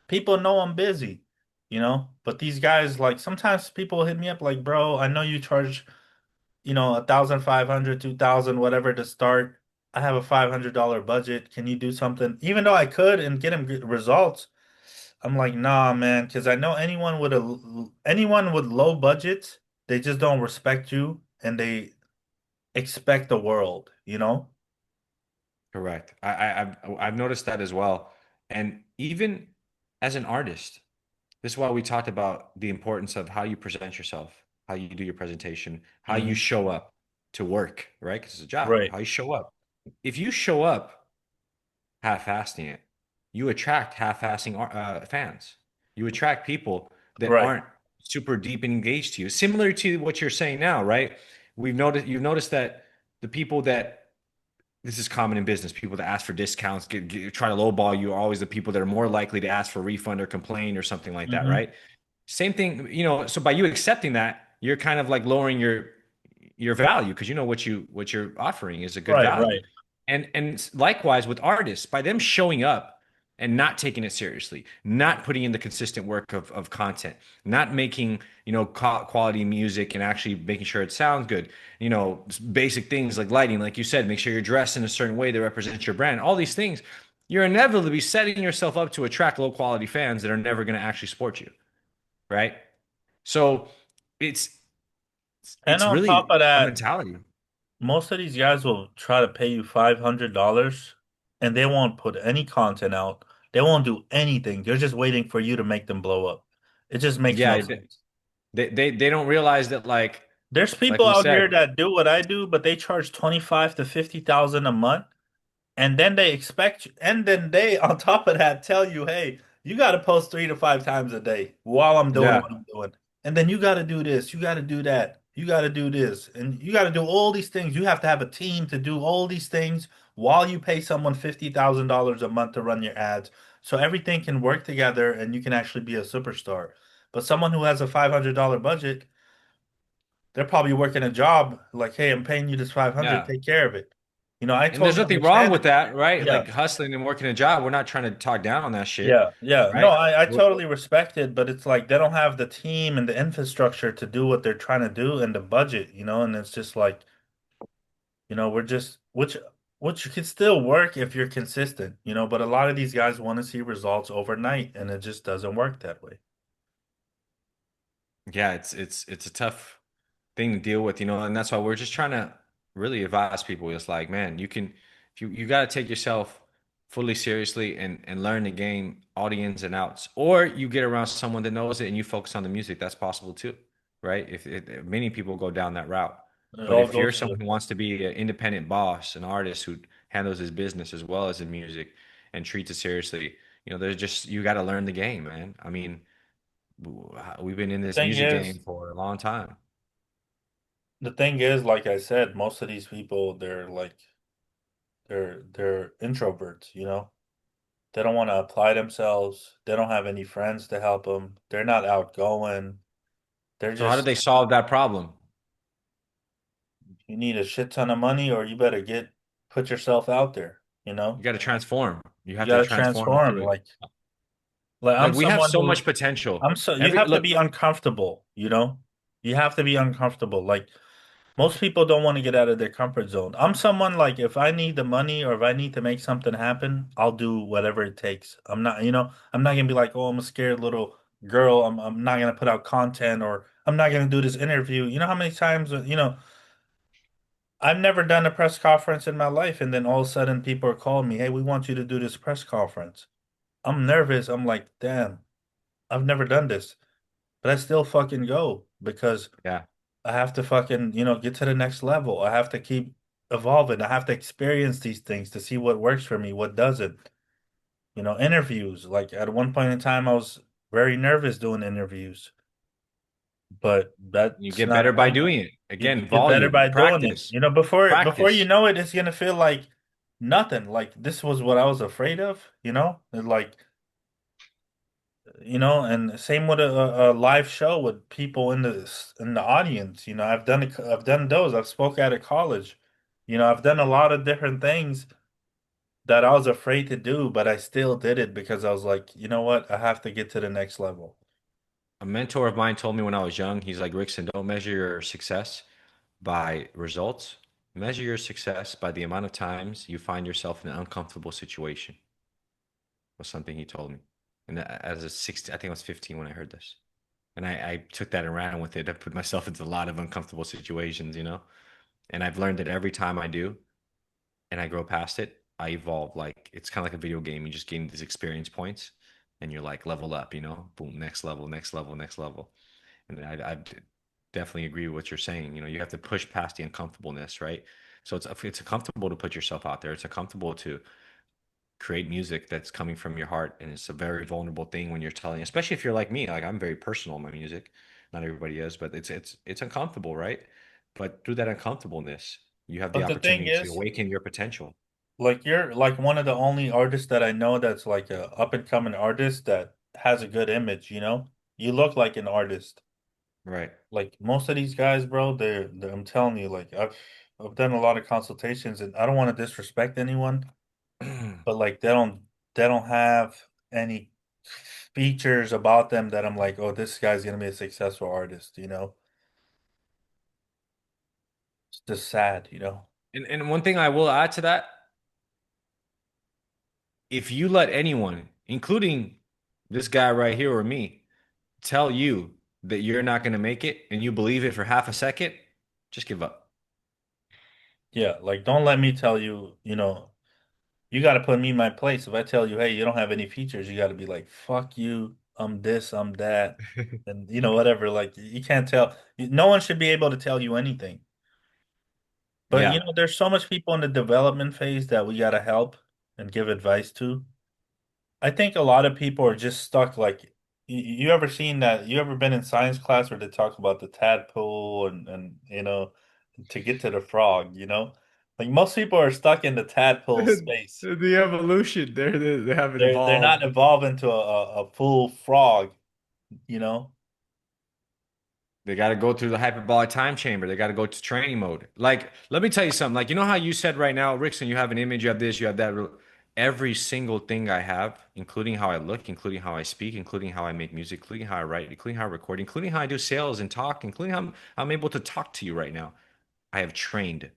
People know I'm busy, you know, but these guys like sometimes people hit me up like, bro, I know you charge, 1,500, 2,000, whatever to start. I have a $500 budget. Can you do something? Even though I could and get them good results, I'm like, nah, man, because I know anyone with low budgets, they just don't respect you and they expect the world, you know? correct. I've noticed that as well. And even as an artist, this is why we talked about the importance of how you present yourself, how you do your presentation, how you Hmm. show up to work, right? Because it's a job, Right, how you show up. If you show up half-assing it, you attract half-assing fans. You attract people that right. aren't super deep and engaged to you. Similar to what you're saying now, right? You've noticed that the people that this is common in business, people that ask for discounts, try to lowball you are always the people that are more likely to ask for a refund or complain or something like that, Hmm. right? Same thing, so by you accepting that, you're kind of like lowering your value because you know what you're offering is a good Right, value. right. And likewise with artists, by them showing up, and not taking it seriously, not putting in the consistent work of content, not making, quality music and actually making sure it sounds good, basic things like lighting, like you said, make sure you're dressed in a certain way that represents your brand, all these things, you're inevitably setting yourself up to attract low quality fans that are never going to actually support you, right? So it's And it's on top really of a that, mentality. most of these guys will try to pay you $500 and they won't put any content out. They won't do anything. They're just waiting for you to make them blow up. It just makes no Yeah, sense. they don't realize that, There's like people we out said. here that do what I do, but they charge 25 to 50,000 a month. And then they expect you, and then they, on top of that, tell you, hey, you got to post 3 to 5 times a day while I'm doing Yeah. what I'm doing. And then you got to do this, you got to do that, you got to do this, and you got to do all these things. You have to have a team to do all these things while you pay someone $50,000 a month to run your ads. So everything can work together and you can actually be a superstar. But someone who has a $500 budget, they're probably working a job like, hey, I'm paying you this 500, Yeah. take care of it. I And there's totally nothing wrong understand with it. that, right? Yeah. Like hustling and working a job. We're not trying to talk down on that shit, Yeah, yeah. No, right? I We're- totally respect it, but it's like they don't have the team and the infrastructure to do what they're trying to do and the budget, and it's just like, we're just which could still work if you're consistent, but a lot of these guys want to see results overnight and it just doesn't work that way. yeah, it's a tough thing to deal with, and that's why we're just trying to really advise people. It's like, man, you got to take yourself fully seriously and learn the game, all the ins and outs, or you get around someone that knows it and you focus on the music. That's possible too, right? If many people go down that route, It but all if you're goes to someone who wants to be an independent boss, an artist who handles his business as well as the music and treats it seriously, there's just you got to learn the game, man. I mean, we've been in the this thing music is, game for a long time. the thing is, like I said, most of these people, they're like they're introverts, They don't want to apply themselves. They don't have any friends to help them. They're not outgoing. They're So how do just, they solve that problem? you need a shit ton of money or you better put yourself out there, You got to transform. You You have to got to transform transform. into it. Like I'm Like we have someone so who, much potential. you Every have to look, be uncomfortable. You have to be uncomfortable. Like most people don't want to get out of their comfort zone. I'm someone like if I need the money or if I need to make something happen, I'll do whatever it takes. I'm not gonna be like, oh, I'm a scared little girl. I'm not gonna put out content or I'm not gonna do this interview. You know how many times, I've never done a press conference in my life, and then all of a sudden people are calling me, hey, we want you to do this press conference. I'm nervous. I'm like, damn, I've never done this. But I still fucking go because yeah. I have to fucking, get to the next level. I have to keep evolving. I have to experience these things to see what works for me, what doesn't. Interviews. Like at one point in time, I was very nervous doing interviews, but You that's get not, better by doing it. you Again, get better volume, by doing it. practice, Before you practice. know it, it's gonna feel like nothing. Like this was what I was afraid of, And like, and same with a live show with people in the audience. I've done those. I've spoke at a college. I've done a lot of different things that I was afraid to do, but I still did it because I was like, you know what? I have to get to the next level. A mentor of mine told me when I was young, he's like, Rickson, don't measure your success by results. Measure your success by the amount of times you find yourself in an uncomfortable situation, was something he told me. And as a 16, I think I was 15 when I heard this. And I took that and ran with it. I put myself into a lot of uncomfortable situations, And I've learned that every time I do and I grow past it, I evolve. Like it's kind of like a video game. You just gain these experience points and you're like level up, boom, next level, next level, next level. And I definitely agree with what you're saying. You have to push past the uncomfortableness, right? So it's comfortable to put yourself out there. It's comfortable to create music that's coming from your heart, and it's a very vulnerable thing when you're telling, especially if you're like me. Like I'm very personal in my music. Not everybody is, but it's uncomfortable, right? But through that uncomfortableness, you have the But the thing opportunity to is, awaken your potential. like you're like one of the only artists that I know that's like a up and coming artist that has a good image. You look like an artist. Right. Like most of these guys, bro, I'm telling you, like I've done a lot of consultations and I don't want to disrespect anyone, but like they don't have any features about them that I'm like, oh, this guy's gonna be a successful artist, you know? It's just sad, you know? And one thing I will add to that, if you let anyone, including this guy right here or me, tell you that you're not going to make it and you believe it for half a second, just give up. Yeah, like don't let me tell you, you know, you got to put me in my place. If I tell you, hey, you don't have any features, you got to be like, fuck you, I'm this, I'm that, and you know, whatever. Like you can't tell. No one should be able to tell you anything. But you Yeah. know, there's so much people in the development phase that we got to help and give advice to. I think a lot of people are just stuck. Like, you ever seen that? You ever been in science class where they talk about the tadpole and you know, to get to the frog? You know, like most people are stuck in the tadpole space. The evolution, they haven't They're not evolved. evolving to a full frog. You know. They got to go through the hyperbolic time chamber. They got to go to training mode. Like, let me tell you something. Like, you know how you said right now, Rickson, you have an image, you have this, you have that. Every single thing I have, including how I look, including how I speak, including how I make music, including how I write, including how I record, including how I do sales and talk, including how I'm able to talk to you right now. I have trained.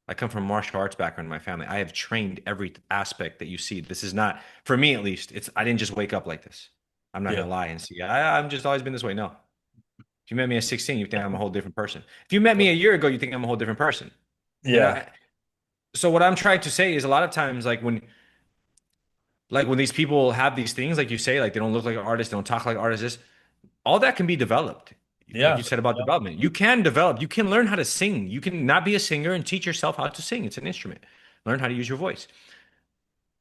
I come from martial arts background in my family. I have trained every aspect that you see. This is not, for me at least, I didn't just wake up like this. I'm not Yeah. gonna lie and see. I'm just always been this way. No. If you met me at 16, you think I'm a whole different person. If you met me a year ago, you think I'm a whole different person. And Yeah. so what I'm trying to say is a lot of times, like when these people have these things, like you say, like they don't look like artists, they don't talk like artists, all that can be developed. Like you Yeah. said about development, you can develop, you can learn how to sing. You can not be a singer and teach yourself how to sing. It's an instrument. Learn how to use your voice.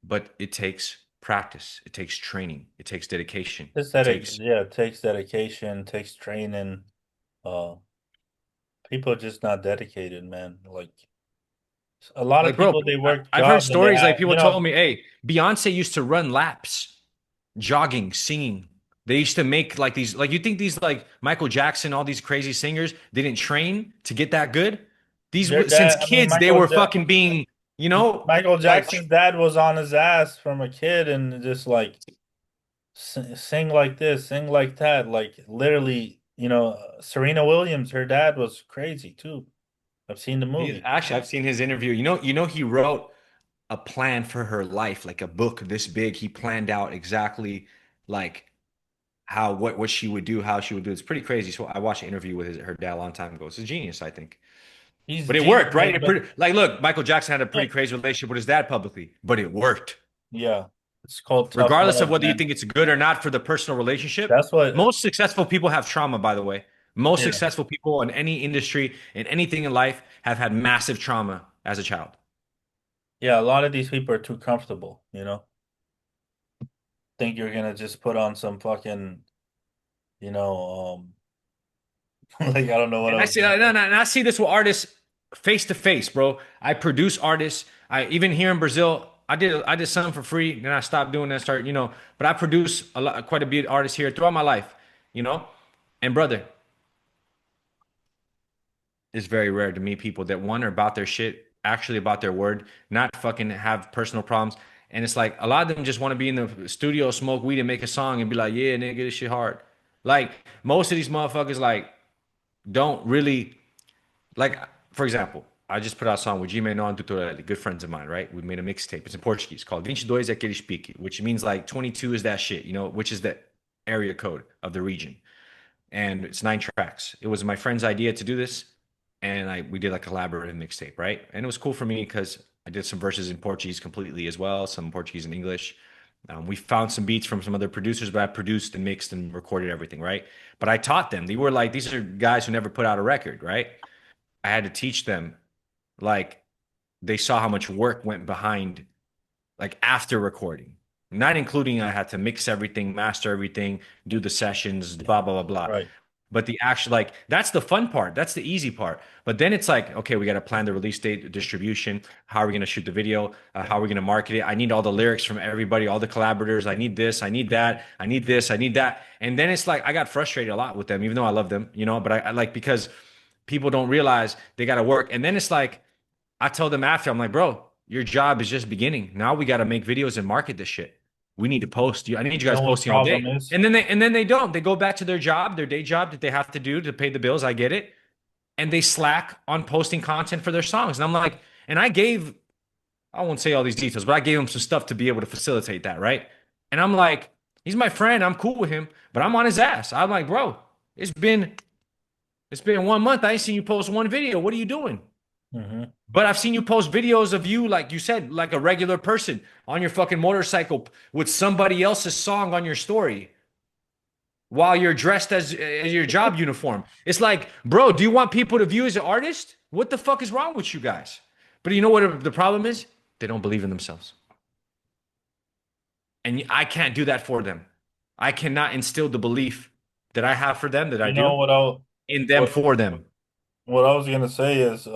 But it takes practice, it takes training, it takes dedication, it takes Yeah, it takes dedication, takes training. Uh, People are just not dedicated, man. Like a lot of like, bro, people, they work I've heard jobs and they stories like have, people you told know, me, hey, Beyonce used to run laps jogging, singing. They used to make like these, like you think these like Michael Jackson, all these crazy singers didn't train to get that good? their Since dad. I mean, kids, they were fucking being, Michael like Jackson's dad was on his ass from a kid and just like sing like this, sing like that. Like literally, you know, Serena Williams, her dad was crazy too. I've seen the movie. actually, I've seen his interview. He wrote a plan for her life, like a book this big. He planned out exactly like how what she would do, how she would do. It's pretty crazy. So I watched an interview with her dad a long time ago. It's a genius, I think. He's a But it genius, worked, right? but Like, look, Michael Jackson had a yeah, pretty crazy relationship with his dad publicly, but it worked. yeah. It's called tough Regardless of love, whether you man. think it's good or not for the personal relationship, That's what. most successful people have trauma, by the way. Most Yeah, successful people in any industry, in anything in life, have had massive trauma as a child. yeah. A lot of these people are too comfortable. You know, think you're gonna just put on some fucking, you know, like I don't know what And I I was see, gonna say. and I see this with artists face to face, bro. I produce artists. I even here in Brazil, I did some for free, then I stopped doing that. But I produce quite a bit of artists here throughout my life, you know. And brother, it's very rare to meet people that one are about their shit, actually about their word, not fucking have personal problems. And it's like a lot of them just want to be in the studio, smoke weed, and make a song and be like, yeah, nigga, this shit hard. Like most of these motherfuckers, like don't really like. For example, I just put out a song with G-Man on D2R, good friends of mine, right? We made a mixtape. It's in Portuguese called 22 é aquele pique, which means like 22 is that shit, which is the area code of the region, and it's 9 tracks. It was my friend's idea to do this, and we did like a collaborative mixtape, right? And it was cool for me because I did some verses in Portuguese completely as well, some Portuguese and English. We found some beats from some other producers, but I produced and mixed and recorded everything, right? But I taught them. They were like, these are guys who never put out a record, right? I had to teach them, like, they saw how much work went behind, like after recording, not including I had to mix everything, master everything, do the sessions, blah, blah, blah, blah. Right. But the actual, like, that's the fun part. That's the easy part. But then it's like, okay, we got to plan the release date, the distribution. How are we going to shoot the video? How are we going to market it? I need all the lyrics from everybody, all the collaborators. I need this. I need that. I need this. I need that. And then it's like, I got frustrated a lot with them, even though I love them, but I like, because people don't realize they got to work. And then it's like, I told them after, I'm like, bro, your job is just beginning. Now we got to make videos and market this shit. We need to post. I need you You guys know what the posting all day. problem is? And then they don't. They go back to their job, their day job that they have to do to pay the bills. I get it. And they slack on posting content for their songs. And I'm like, and I won't say all these details, but I gave him some stuff to be able to facilitate that, right? And I'm like, he's my friend. I'm cool with him, but I'm on his ass. I'm like, bro, it's been it's been 1 month. I ain't seen you post one video. What are you doing? Hmm. But I've seen you post videos of you, like you said, like a regular person on your fucking motorcycle with somebody else's song on your story while you're dressed as your job uniform. It's like, bro, do you want people to view as an artist? What the fuck is wrong with you guys? But you know what the problem is? They don't believe in themselves. And I can't do that for them. I cannot instill the belief that I have for them, that I You know do, what I in them what for them. what I was gonna say is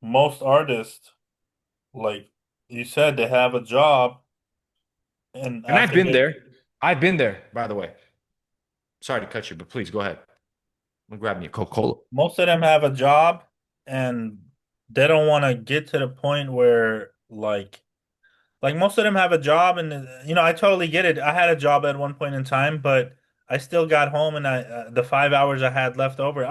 most artists, like you said, they have a job, and And I've after been they there. I've been there, by the way. Sorry to cut you, but please go ahead. I'm gonna grab me a Coca-Cola. most of them have a job, and they don't want to get to the point where like most of them have a job, and I totally get it. I had a job at one point in time, but I still got home, and I the 5 hours I had left over,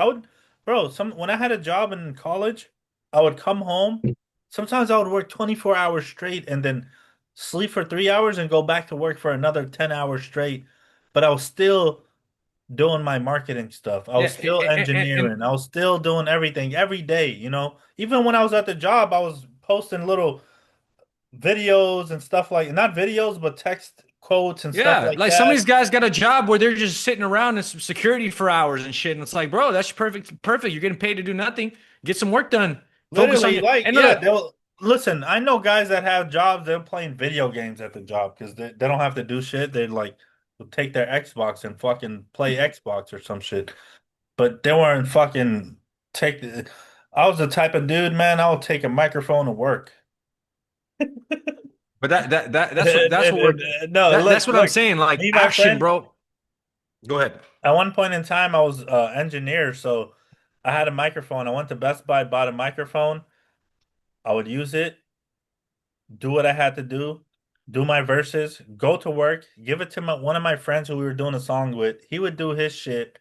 bro, when I had a job in college, I would come home. Sometimes I would work 24 hours straight and then sleep for 3 hours and go back to work for another 10 hours straight. But I was still doing my marketing stuff. I Yeah, was still and engineering. I was still doing everything every day. Even when I was at the job, I was posting little videos and stuff like not videos, but text quotes and stuff yeah, like like some of that. these guys got a job where they're just sitting around in some security for hours and shit. And it's like, bro, that's perfect. Perfect. You're getting paid to do nothing. Get some work done. Focus on Literally, your like, and yeah, look, they'll listen. I know guys that have jobs, they're playing video games at the job because they don't have to do shit. They like will take their Xbox and fucking play Xbox or some shit. But they weren't fucking take. I was the type of dude, man. I would take a microphone to work. but that's what we're No, that's what I'm look, saying. Like me, my action, friend. bro. Go ahead. At one point in time, I was engineer, so I had a microphone. I went to Best Buy, bought a microphone. I would use it, do what I had to do my verses, go to work, give it to one of my friends who we were doing a song with. He would do his shit,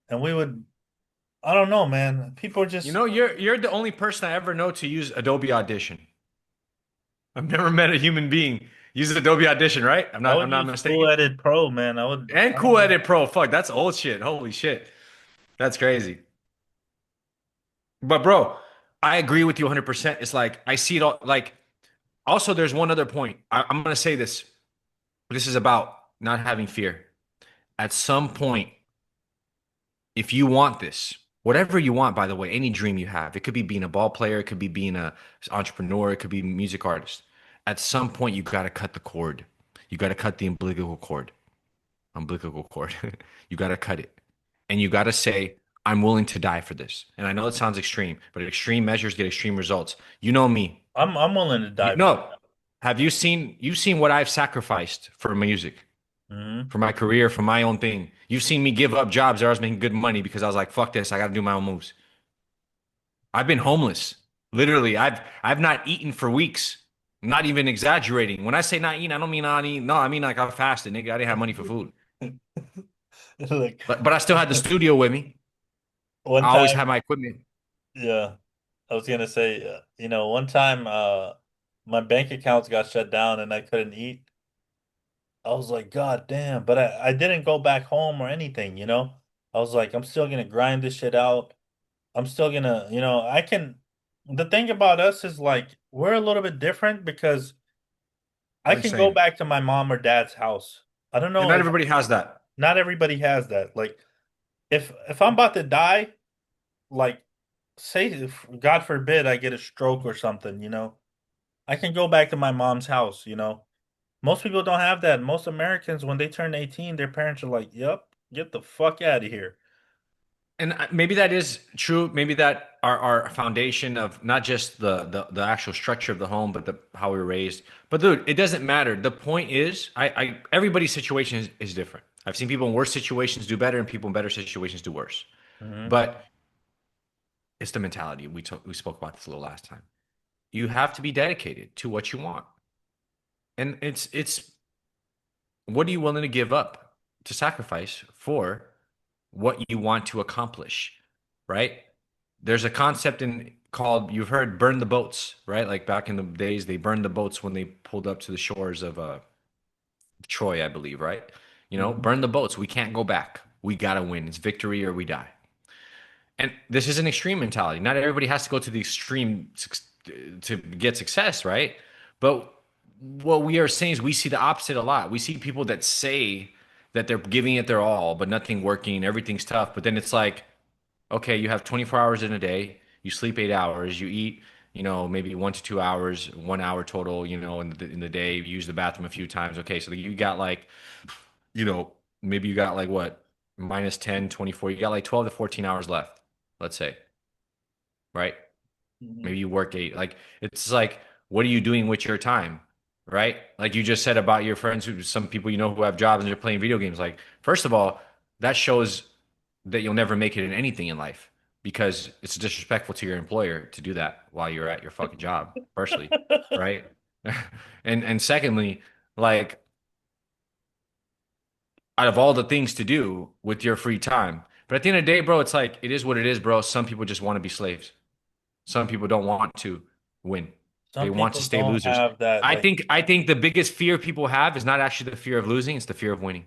and we would. I don't know, man. People are You just. know, you're the only person I ever know to use Adobe Audition. I've never met a human being use Adobe Audition, right? I'm I not would I'm not use Cool mistaken. Edit Pro, man. I would. And I don't Cool know. Edit Pro. Fuck, that's old shit. Holy shit. That's crazy. But bro, I agree with you 100%. It's like I see it all. Like also, there's one other point. I'm gonna say this. This is about not having fear. At some point, if you want this, whatever you want, by the way, any dream you have, it could be being a ball player, it could be being a entrepreneur, it could be a music artist. At some point, you got to cut the cord. You got to cut the umbilical cord. Umbilical cord. You got to cut it. And you got to say, I'm willing to die for this. And I know it sounds extreme, but extreme measures get extreme results. You know me. I'm willing to You die for know, have you've seen what I've sacrificed for music, it. Hmm. for my career, for my own thing. You've seen me give up jobs where I was making good money because I was like, fuck this, I got to do my own moves. I've been homeless. Literally, I've not eaten for weeks. I'm not even exaggerating. When I say not eating, I don't mean not eating. No, I mean like I fasted, nigga. I didn't have money for food. Look, But I still had the studio with me. one I always time, had my equipment. yeah. I was gonna say, one time, my bank accounts got shut down and I couldn't eat. I was like, God damn! But I didn't go back home or anything. I was like, I'm still gonna grind this shit out. I'm still gonna, I can. The thing about us is like we're a little bit different because I How you can go saying? back to my mom or dad's house. I don't And know not if everybody has that. not everybody has that. Like, if I'm about to die, like, say, if, God forbid, I get a stroke or something. I can go back to my mom's house. Most people don't have that. Most Americans, when they turn 18, their parents are like, "Yep, get the fuck out of here." And maybe that is true. Maybe that our foundation of not just the actual structure of the home, but the how we were raised. But dude, it doesn't matter. The point is, I everybody's situation is different. I've seen people in worse situations do better, and people in better situations do worse. Hmm. But it's the mentality. We spoke about this a little last time. You have to be dedicated to what you want, and it's what are you willing to give up to sacrifice for what you want to accomplish, right? There's a concept in called you've heard burn the boats, right? Like back in the days, they burned the boats when they pulled up to the shores of Troy, I believe, right? You know, Mhm. burn the boats. We can't go back. We gotta win. It's victory or we die. And this is an extreme mentality. Not everybody has to go to the extreme to get success, right? But what we are saying is we see the opposite a lot. We see people that say that they're giving it their all, but nothing working, everything's tough. But then it's like, okay, you have 24 hours in a day, you sleep 8 hours, you eat, maybe 1 to 2 hours, 1 hour total, in the day, you use the bathroom a few times. Okay, so you got like, you know, maybe you got like what, minus 10, 24, you got like 12 to 14 hours left, let's say, right? Mhm. Maybe you work eight. Like it's like, what are you doing with your time? Right? Like you just said about your friends who some people who have jobs and they're playing video games. Like, first of all, that shows that you'll never make it in anything in life because it's disrespectful to your employer to do that while you're at your fucking job, firstly, right? And secondly, like out of all the things to do with your free time. But at the end of the day, bro, it's like it is what it is, bro. Some people just want to be slaves. Some people don't want to win. They Some want to people stay don't losers. have that I like think I think the biggest fear people have is not actually the fear of losing, it's the fear of winning.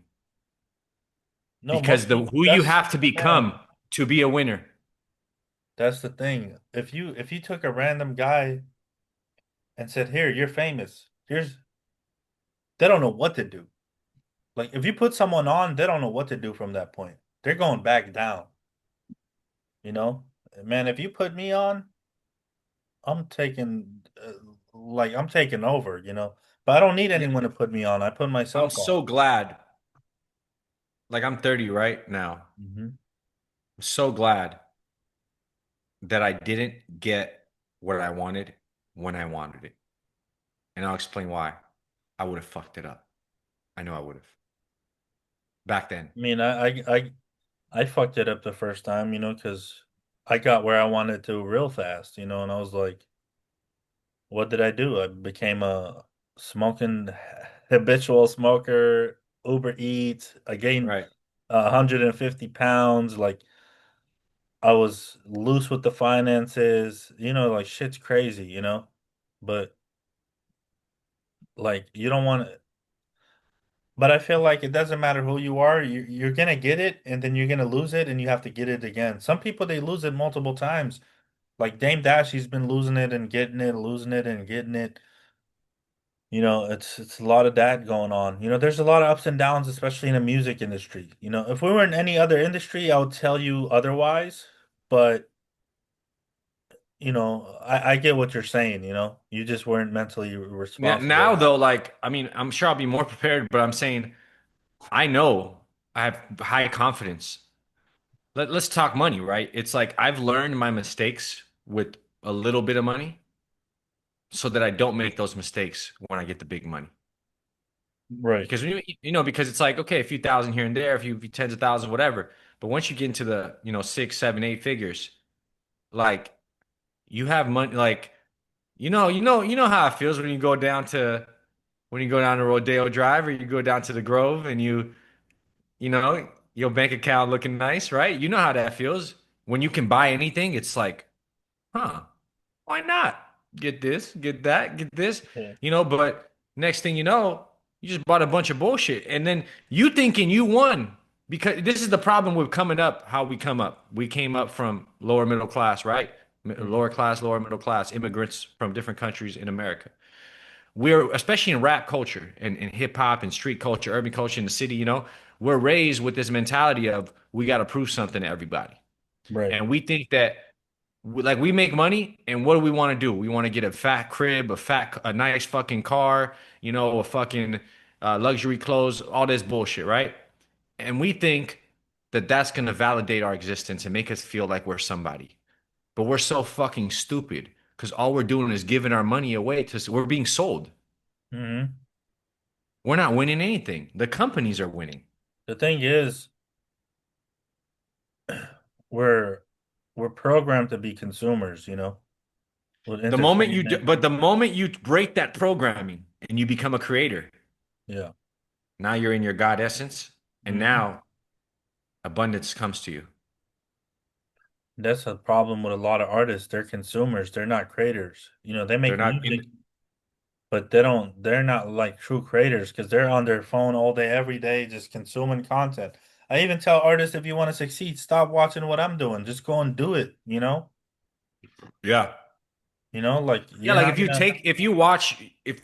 no, Because most the people who you that's have to man, become to be a winner. that's the thing. If you took a random guy and said, "Here, you're famous. Here's," they don't know what to do. Like if you put someone on, they don't know what to do from that point. They're going back down, you know? Man, if you put me on, I'm taking I'm taking over, you know? But I don't need Yeah, anyone to put me on. I put I'm myself on. so glad. Like I'm 30 right now. Hmm. I'm so glad that I didn't get what I wanted when I wanted it. And I'll explain why. I would have fucked it up. I know I would have. Back then. I mean, I fucked it up the first time, you know, because I got where I wanted to real fast, you know, and I was like, what did I do? I became a smoking habitual smoker, Uber Eats. I gained Right. 150 pounds. Like I was loose with the finances, you know, like shit's crazy, you know. But like you don't want to. But I feel like it doesn't matter who you are. You're gonna get it, and then you're gonna lose it, and you have to get it again. Some people they lose it multiple times. Like Dame Dash, he's been losing it and getting it, losing it and getting it. You know, it's a lot of that going on. You know, there's a lot of ups and downs, especially in the music industry. You know, if we were in any other industry, I would tell you otherwise. But, you know, I get what you're saying, you know. You just weren't mentally Yeah, now responsible. though, like, I mean, I'm sure I'll be more prepared, but I'm saying I know I have high confidence. Let's talk money, right? It's like I've learned my mistakes with a little bit of money so that I don't make those mistakes when I get the big money. Right. Because because it's like, okay, a few thousand here and there, a few tens of thousands, whatever. But once you get into the, six, seven, eight figures, like you have money, like, you know how it feels when you go down to Rodeo Drive or you go down to the Grove and your bank account looking nice, right? You know how that feels. When you can buy anything, it's like, huh, why not? Get this, get that, get this, Yeah. but next thing you know, you just bought a bunch of bullshit. And then you thinking you won because this is the problem with coming up, how we come up. We came up from lower middle class, right? Mhm. Lower class, lower middle class, immigrants from different countries in America. We're, especially in rap culture and hip hop and street culture, urban culture in the city, we're raised with this mentality of we got to prove something to everybody. Right. And we think that like we make money and what do we want to do? We want to get a fat crib, a nice fucking car, a fucking luxury clothes, all this bullshit, right? And we think that that's going to validate our existence and make us feel like we're somebody. But we're so fucking stupid because all we're doing is giving our money away we're being sold. Hmm. We're not winning anything. The companies are winning. The thing is, we're we're programmed to be consumers, you know, with entertainment. But the moment you break that programming and you become a creator, Yeah. Now you're in your God essence, and Hmm. now abundance comes to you. That's a problem with a lot of artists. They're consumers. They're not creators. They They're make not in. music, but they're not like true creators because they're on their phone all day, every day, just consuming content. I even tell artists, if you want to succeed, stop watching what I'm doing. Just go and do it, you know? Yeah. Like Yeah, you're like not gonna. if you watch, if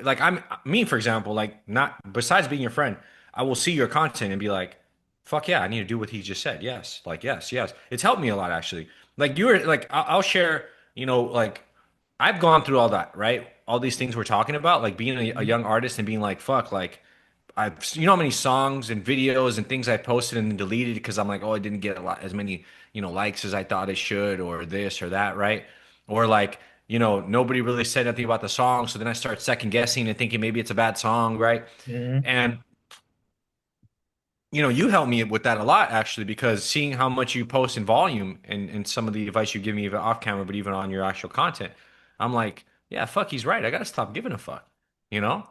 like I'm me, for example, like not besides being your friend, I will see your content and be like, fuck yeah, I need to do what he just said. Yes. Like, yes, yes. It's helped me a lot, actually. Like, you're like, I'll share, like, I've gone through all that, right? All these things we're talking about, like being a Mhm. young artist and being like, fuck, like, how many songs and videos and things I posted and then deleted because I'm like, oh, I didn't get a lot as many, likes as I thought I should, or this or that, right? Or like, nobody really said anything about the song. So then I start second guessing and thinking maybe it's a bad song, right? Mhm. And you helped me with that a lot actually, because seeing how much you post in volume and some of the advice you give me even off camera, but even on your actual content, I'm like, yeah, fuck, he's right. I gotta stop giving a fuck, you know?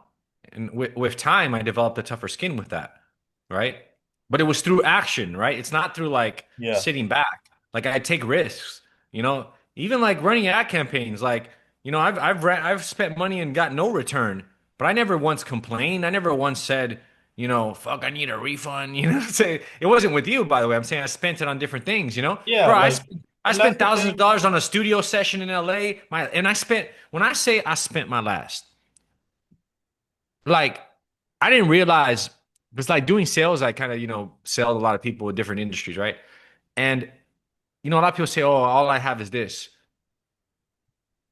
And with time, I developed a tougher skin with that, right? But it was through action, right? It's not through like Yeah. sitting back. Like I take risks, even like running ad campaigns. Like, I've spent money and got no return, but I never once complained. I never once said, fuck, I need a refund. Say it wasn't with you, by the way. I'm saying I spent it on different things. Yeah, Bro, like, I and that's spent the thousands of thing. dollars on a studio session in LA. And I spent when I say I spent my last, like I didn't realize it's like doing sales. I kind of sell a lot of people with different industries, right? And a lot of people say, "Oh, all I have is this."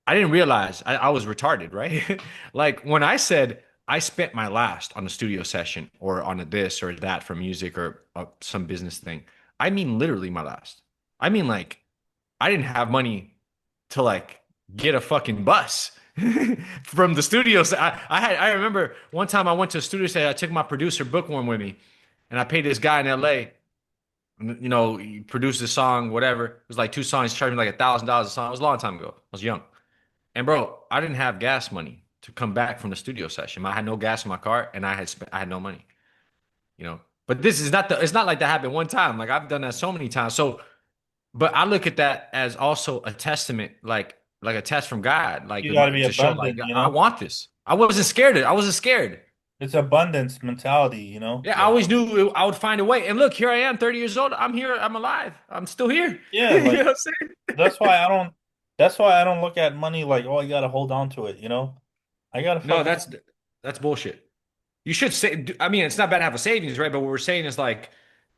I didn't realize I was retarded, right? Like when I said I spent my last on a studio session or on a this or that for music or some business thing, I mean literally my last. I mean like I didn't have money to like get a fucking bus from the studio. So I remember one time I went to a studio set. I took my producer Bookworm with me, and I paid this guy in LA. He produced a song, whatever. It was like two songs. He charged me like $1,000 a song. It was a long time ago. I was young. And bro, I didn't have gas money to come back from the studio session. I had no gas in my car, and I had no money. But this is not it's not like that happened one time. Like I've done that so many times. So, but I look at that as also a testament, like a test from God, like You got to be to show like abundant, I want this. I wasn't scared. I wasn't scared. It's abundance mentality, Yeah, I Like, always knew I would find a way. And look, here I am, 30 years old. I'm here. I'm alive. I'm still here. yeah, You know like what I'm saying? that's why I don't that's why I don't look at money like, oh, I got to hold on to it, I got to No, fucking. that's bullshit. You should say. I mean, it's not bad to have a savings, right? But what we're saying is like,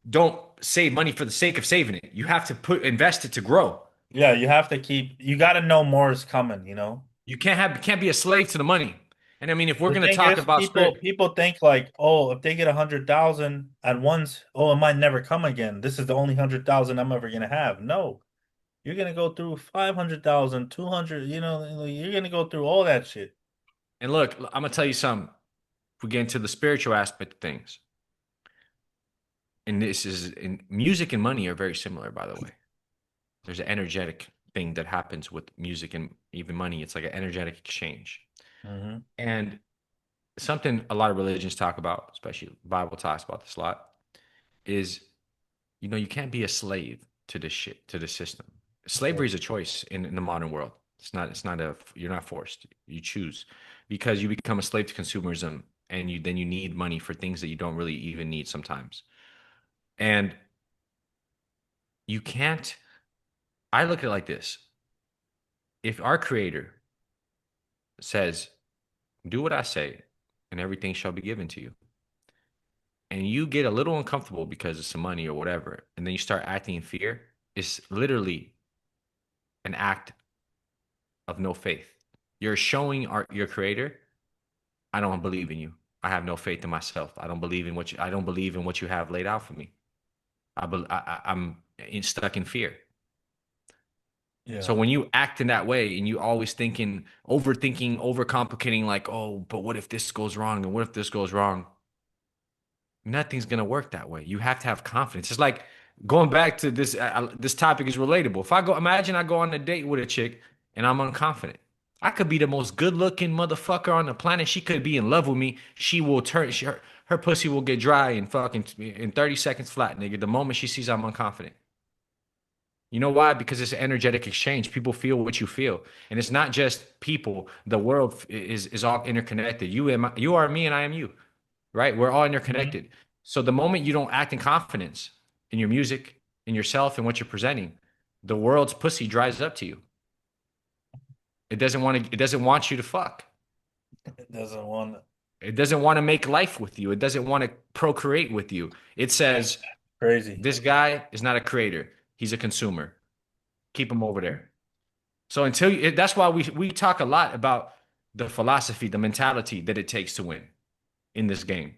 don't save money for the sake of saving it. You have to invest it to grow. Yeah, you got to know more is coming, You can't be a slave to the money. And I mean, if we're The gonna thing talk is, about people spirit, people think like, oh, if they get 100,000 at once, oh, it might never come again. This is the only 100,000 I'm ever gonna have. No, you're gonna go through 500,000, 200. You're gonna go through all that shit. and look, I'm gonna tell you something. If we get into the spiritual aspect of things, and this is in music and money are very similar, by the way. There's an energetic thing that happens with music and even money. It's like an energetic exchange. Hmm. And something a lot of religions talk about, especially the Bible talks about this a lot, is you can't be a slave to this shit, to the system. Yeah. Slavery is a choice in the modern world. You're not forced. You choose because you become a slave to consumerism and you need money for things that you don't really even need sometimes. And you can't, I look at it like this. If our creator says, do what I say and everything shall be given to you, and you get a little uncomfortable because of some money or whatever, and then you start acting in fear, it's literally an act of no faith. You're showing your creator, I don't believe in you. I have no faith in myself. I don't believe in what you have laid out for me. I'm stuck in fear. So Yeah. when you act in that way and you always overthinking, overcomplicating, like, oh, but what if this goes wrong? And what if this goes wrong? Nothing's gonna work that way. You have to have confidence. It's like going back to this. This topic is relatable. If I go, imagine I go on a date with a chick and I'm unconfident. I could be the most good-looking motherfucker on the planet. She could be in love with me. She will turn. Her pussy will get dry in fucking in 30 seconds flat, nigga. The moment she sees I'm unconfident. You know why? Because it's an energetic exchange. People feel what you feel, and it's not just people. The world is all interconnected. You are me, and I am you. Right? We're all Mhm. interconnected. So the moment you don't act in confidence in your music, in yourself, and what you're presenting, the world's pussy dries up to you. It doesn't want to. It doesn't want you to fuck. It doesn't want It doesn't want to make life with you. It doesn't want to procreate with you. It says crazy. this guy is not a creator. He's a consumer. Keep him over there. So that's why we talk a lot about the philosophy, the mentality that it takes to win in this game.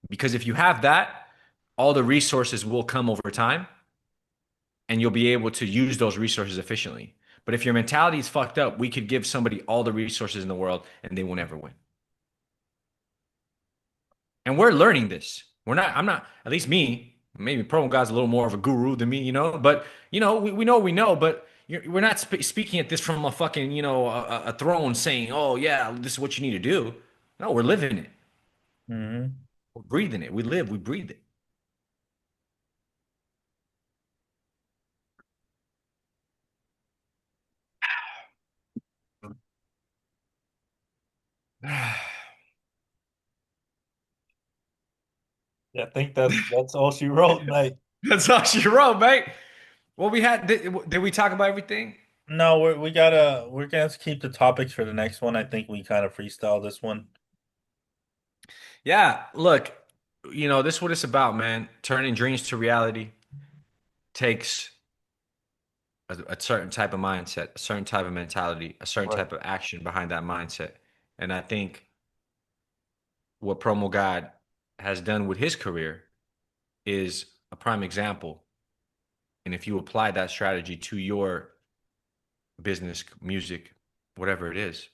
Because if you have that, all the resources will come over time and you'll be able to use those resources efficiently. But if your mentality is fucked up, we could give somebody all the resources in the world and they will never win. And we're learning this. I'm not, at least me, maybe Promogod's a little more of a guru than me, but we know, but we're not speaking at this from a fucking, a throne saying, oh yeah, this is what you need to do. No, we're living it. Hmm. We're breathing it. We breathe it. Yeah, I think that's all she wrote, mate. That's all she wrote, mate. Well, did we talk about everything? No, we're gonna keep the topics for the next one. I think we kind of freestyle this one. Yeah, look, this is what it's about, man. Turning dreams to reality takes a certain type of mindset, a certain type of mentality, a certain Right. type of action behind that mindset. And I think what Promo God has done with his career is a prime example. And if you apply that strategy to your business, music, whatever it is,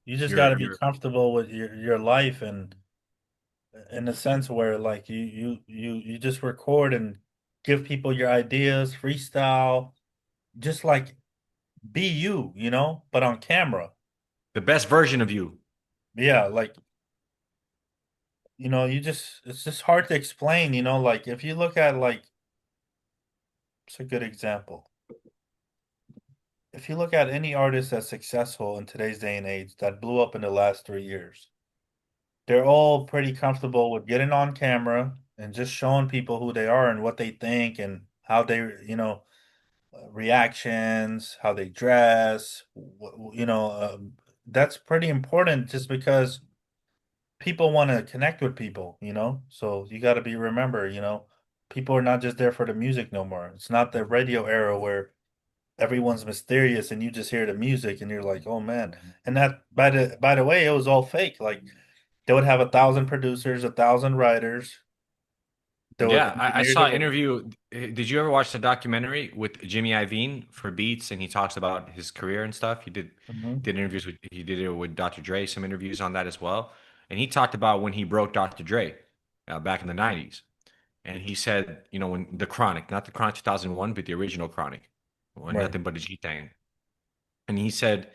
You just got you're to be you're comfortable with your life, and in a sense where like you just record and give people your ideas, freestyle, just like be you, but on camera. the best version of you. Yeah, like it's just hard to explain, like if you look at like it's a good example. If you look at any artist that's successful in today's day and age that blew up in the last 3 years, they're all pretty comfortable with getting on camera and just showing people who they are and what they think and how they, reactions, how they dress. That's pretty important just because people want to connect with people, So you got to be remember, people are not just there for the music no more. It's not the radio era where everyone's mysterious and you just hear the music and you're like, oh man. And that by the way, it was all fake. Like they would have 1,000 producers, 1,000 writers. There was Yeah, I engineers. saw an interview. Did you ever watch the documentary with Jimmy Iovine for Beats, and he talks about his career and stuff? Mhm. He did it with Dr. Dre, some interviews on that as well, and he talked about when he broke Dr. Dre back in the '90s, and he said, when the Chronic, not the Chronic 2001, but the original Chronic, when Right. nothing but a G thing, and he said,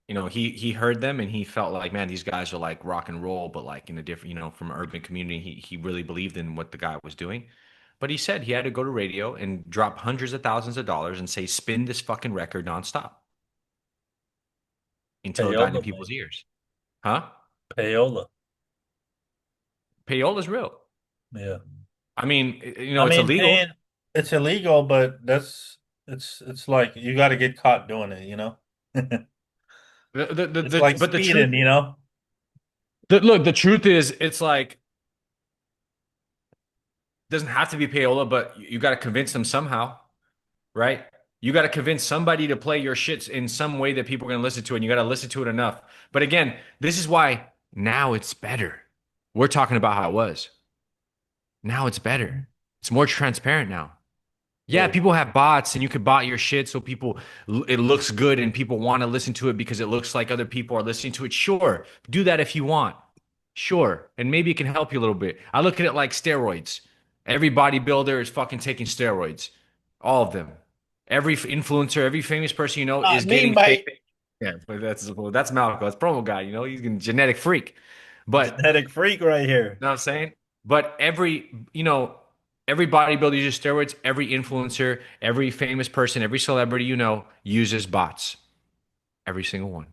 he heard them and he felt like, man, these guys are like rock and roll, but like in a different, from an urban community. He really believed in what the guy was doing. But he said he had to go to radio and drop hundreds of thousands of dollars and say, spin this fucking record nonstop until it got into Payola, man. people's ears. Huh? Payola. Payola's real. Yeah. I mean, I it's mean, illegal. paying it's illegal, but it's like you got to get caught doing it. It's like But the truth, speeding. look, the truth is, it's like, doesn't have to be payola, but you got to convince them somehow, right? You got to convince somebody to play your shits in some way that people are going to listen to it, and you got to listen to it enough. But again, this is why now it's better. We're talking about how it was. Now it's better. It's more transparent now. Yeah, Right. people have bots and you could bot your shit so people it looks good and people want to listen to it because it looks like other people are listening to it. Sure, do that if you want. Sure, and maybe it can help you a little bit. I look at it like steroids. Every bodybuilder is fucking taking steroids. All of them. Every influencer, every famous person I is mean, getting by fake. Yeah, but that's Malcolm. That's Promogod. You know, he's a genetic freak. But Genetic freak right here. know what I'm saying? But every bodybuilder uses steroids, every influencer, every famous person, every celebrity uses bots. Every single one.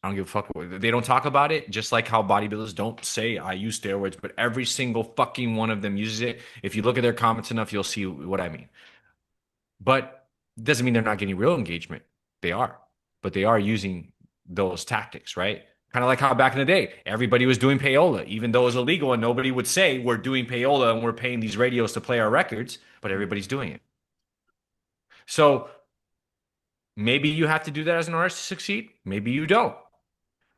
I don't give a fuck. They don't talk about it, just like how bodybuilders don't say I use steroids, but every single fucking one of them uses it. If you look at their comments enough, you'll see what I mean. But it doesn't mean they're not getting real engagement. They are, but they are using those tactics, right? Kind of like how back in the day, everybody was doing payola, even though it was illegal, and nobody would say we're doing payola and we're paying these radios to play our records, but everybody's doing it. So maybe you have to do that as an artist to succeed. Maybe you don't.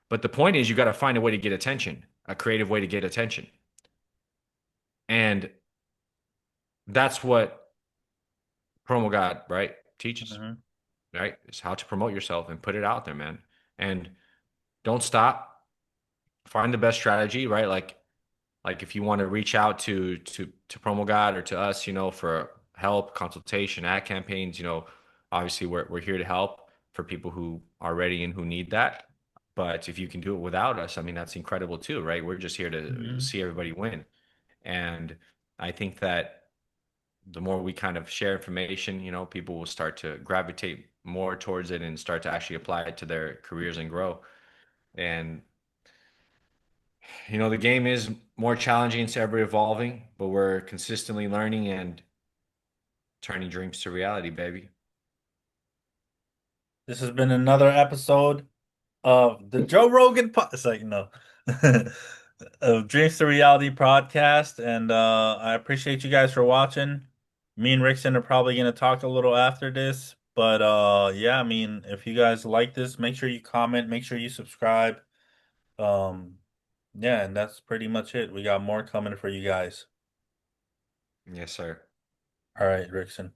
But the point is, you got to find a way to get attention, a creative way to get attention. And that's what Promo God, right, teaches, Hmm. right? Is how to promote yourself and put it out there, man. And don't stop. Find the best strategy, right? Like if you want to reach out to Promogod or to us, for help, consultation, ad campaigns, obviously we're here to help for people who are ready and who need that. But if you can do it without us, I mean that's incredible too, right? We're just here to Hmm. see everybody win. And I think that the more we kind of share information, people will start to gravitate more towards it and start to actually apply it to their careers and grow. And the game is more challenging. It's ever evolving, but we're consistently learning and turning dreams to reality, baby. This has been another episode of the Joe Rogan It's like, no. Of Dreams to Reality podcast. And I appreciate you guys for watching. Me and Rickson are probably going to talk a little after this. But yeah, I mean, if you guys like this, make sure you comment, make sure you subscribe. Um, yeah, and that's pretty much it. We got more coming for you guys. Yes, sir. All right, Rickson.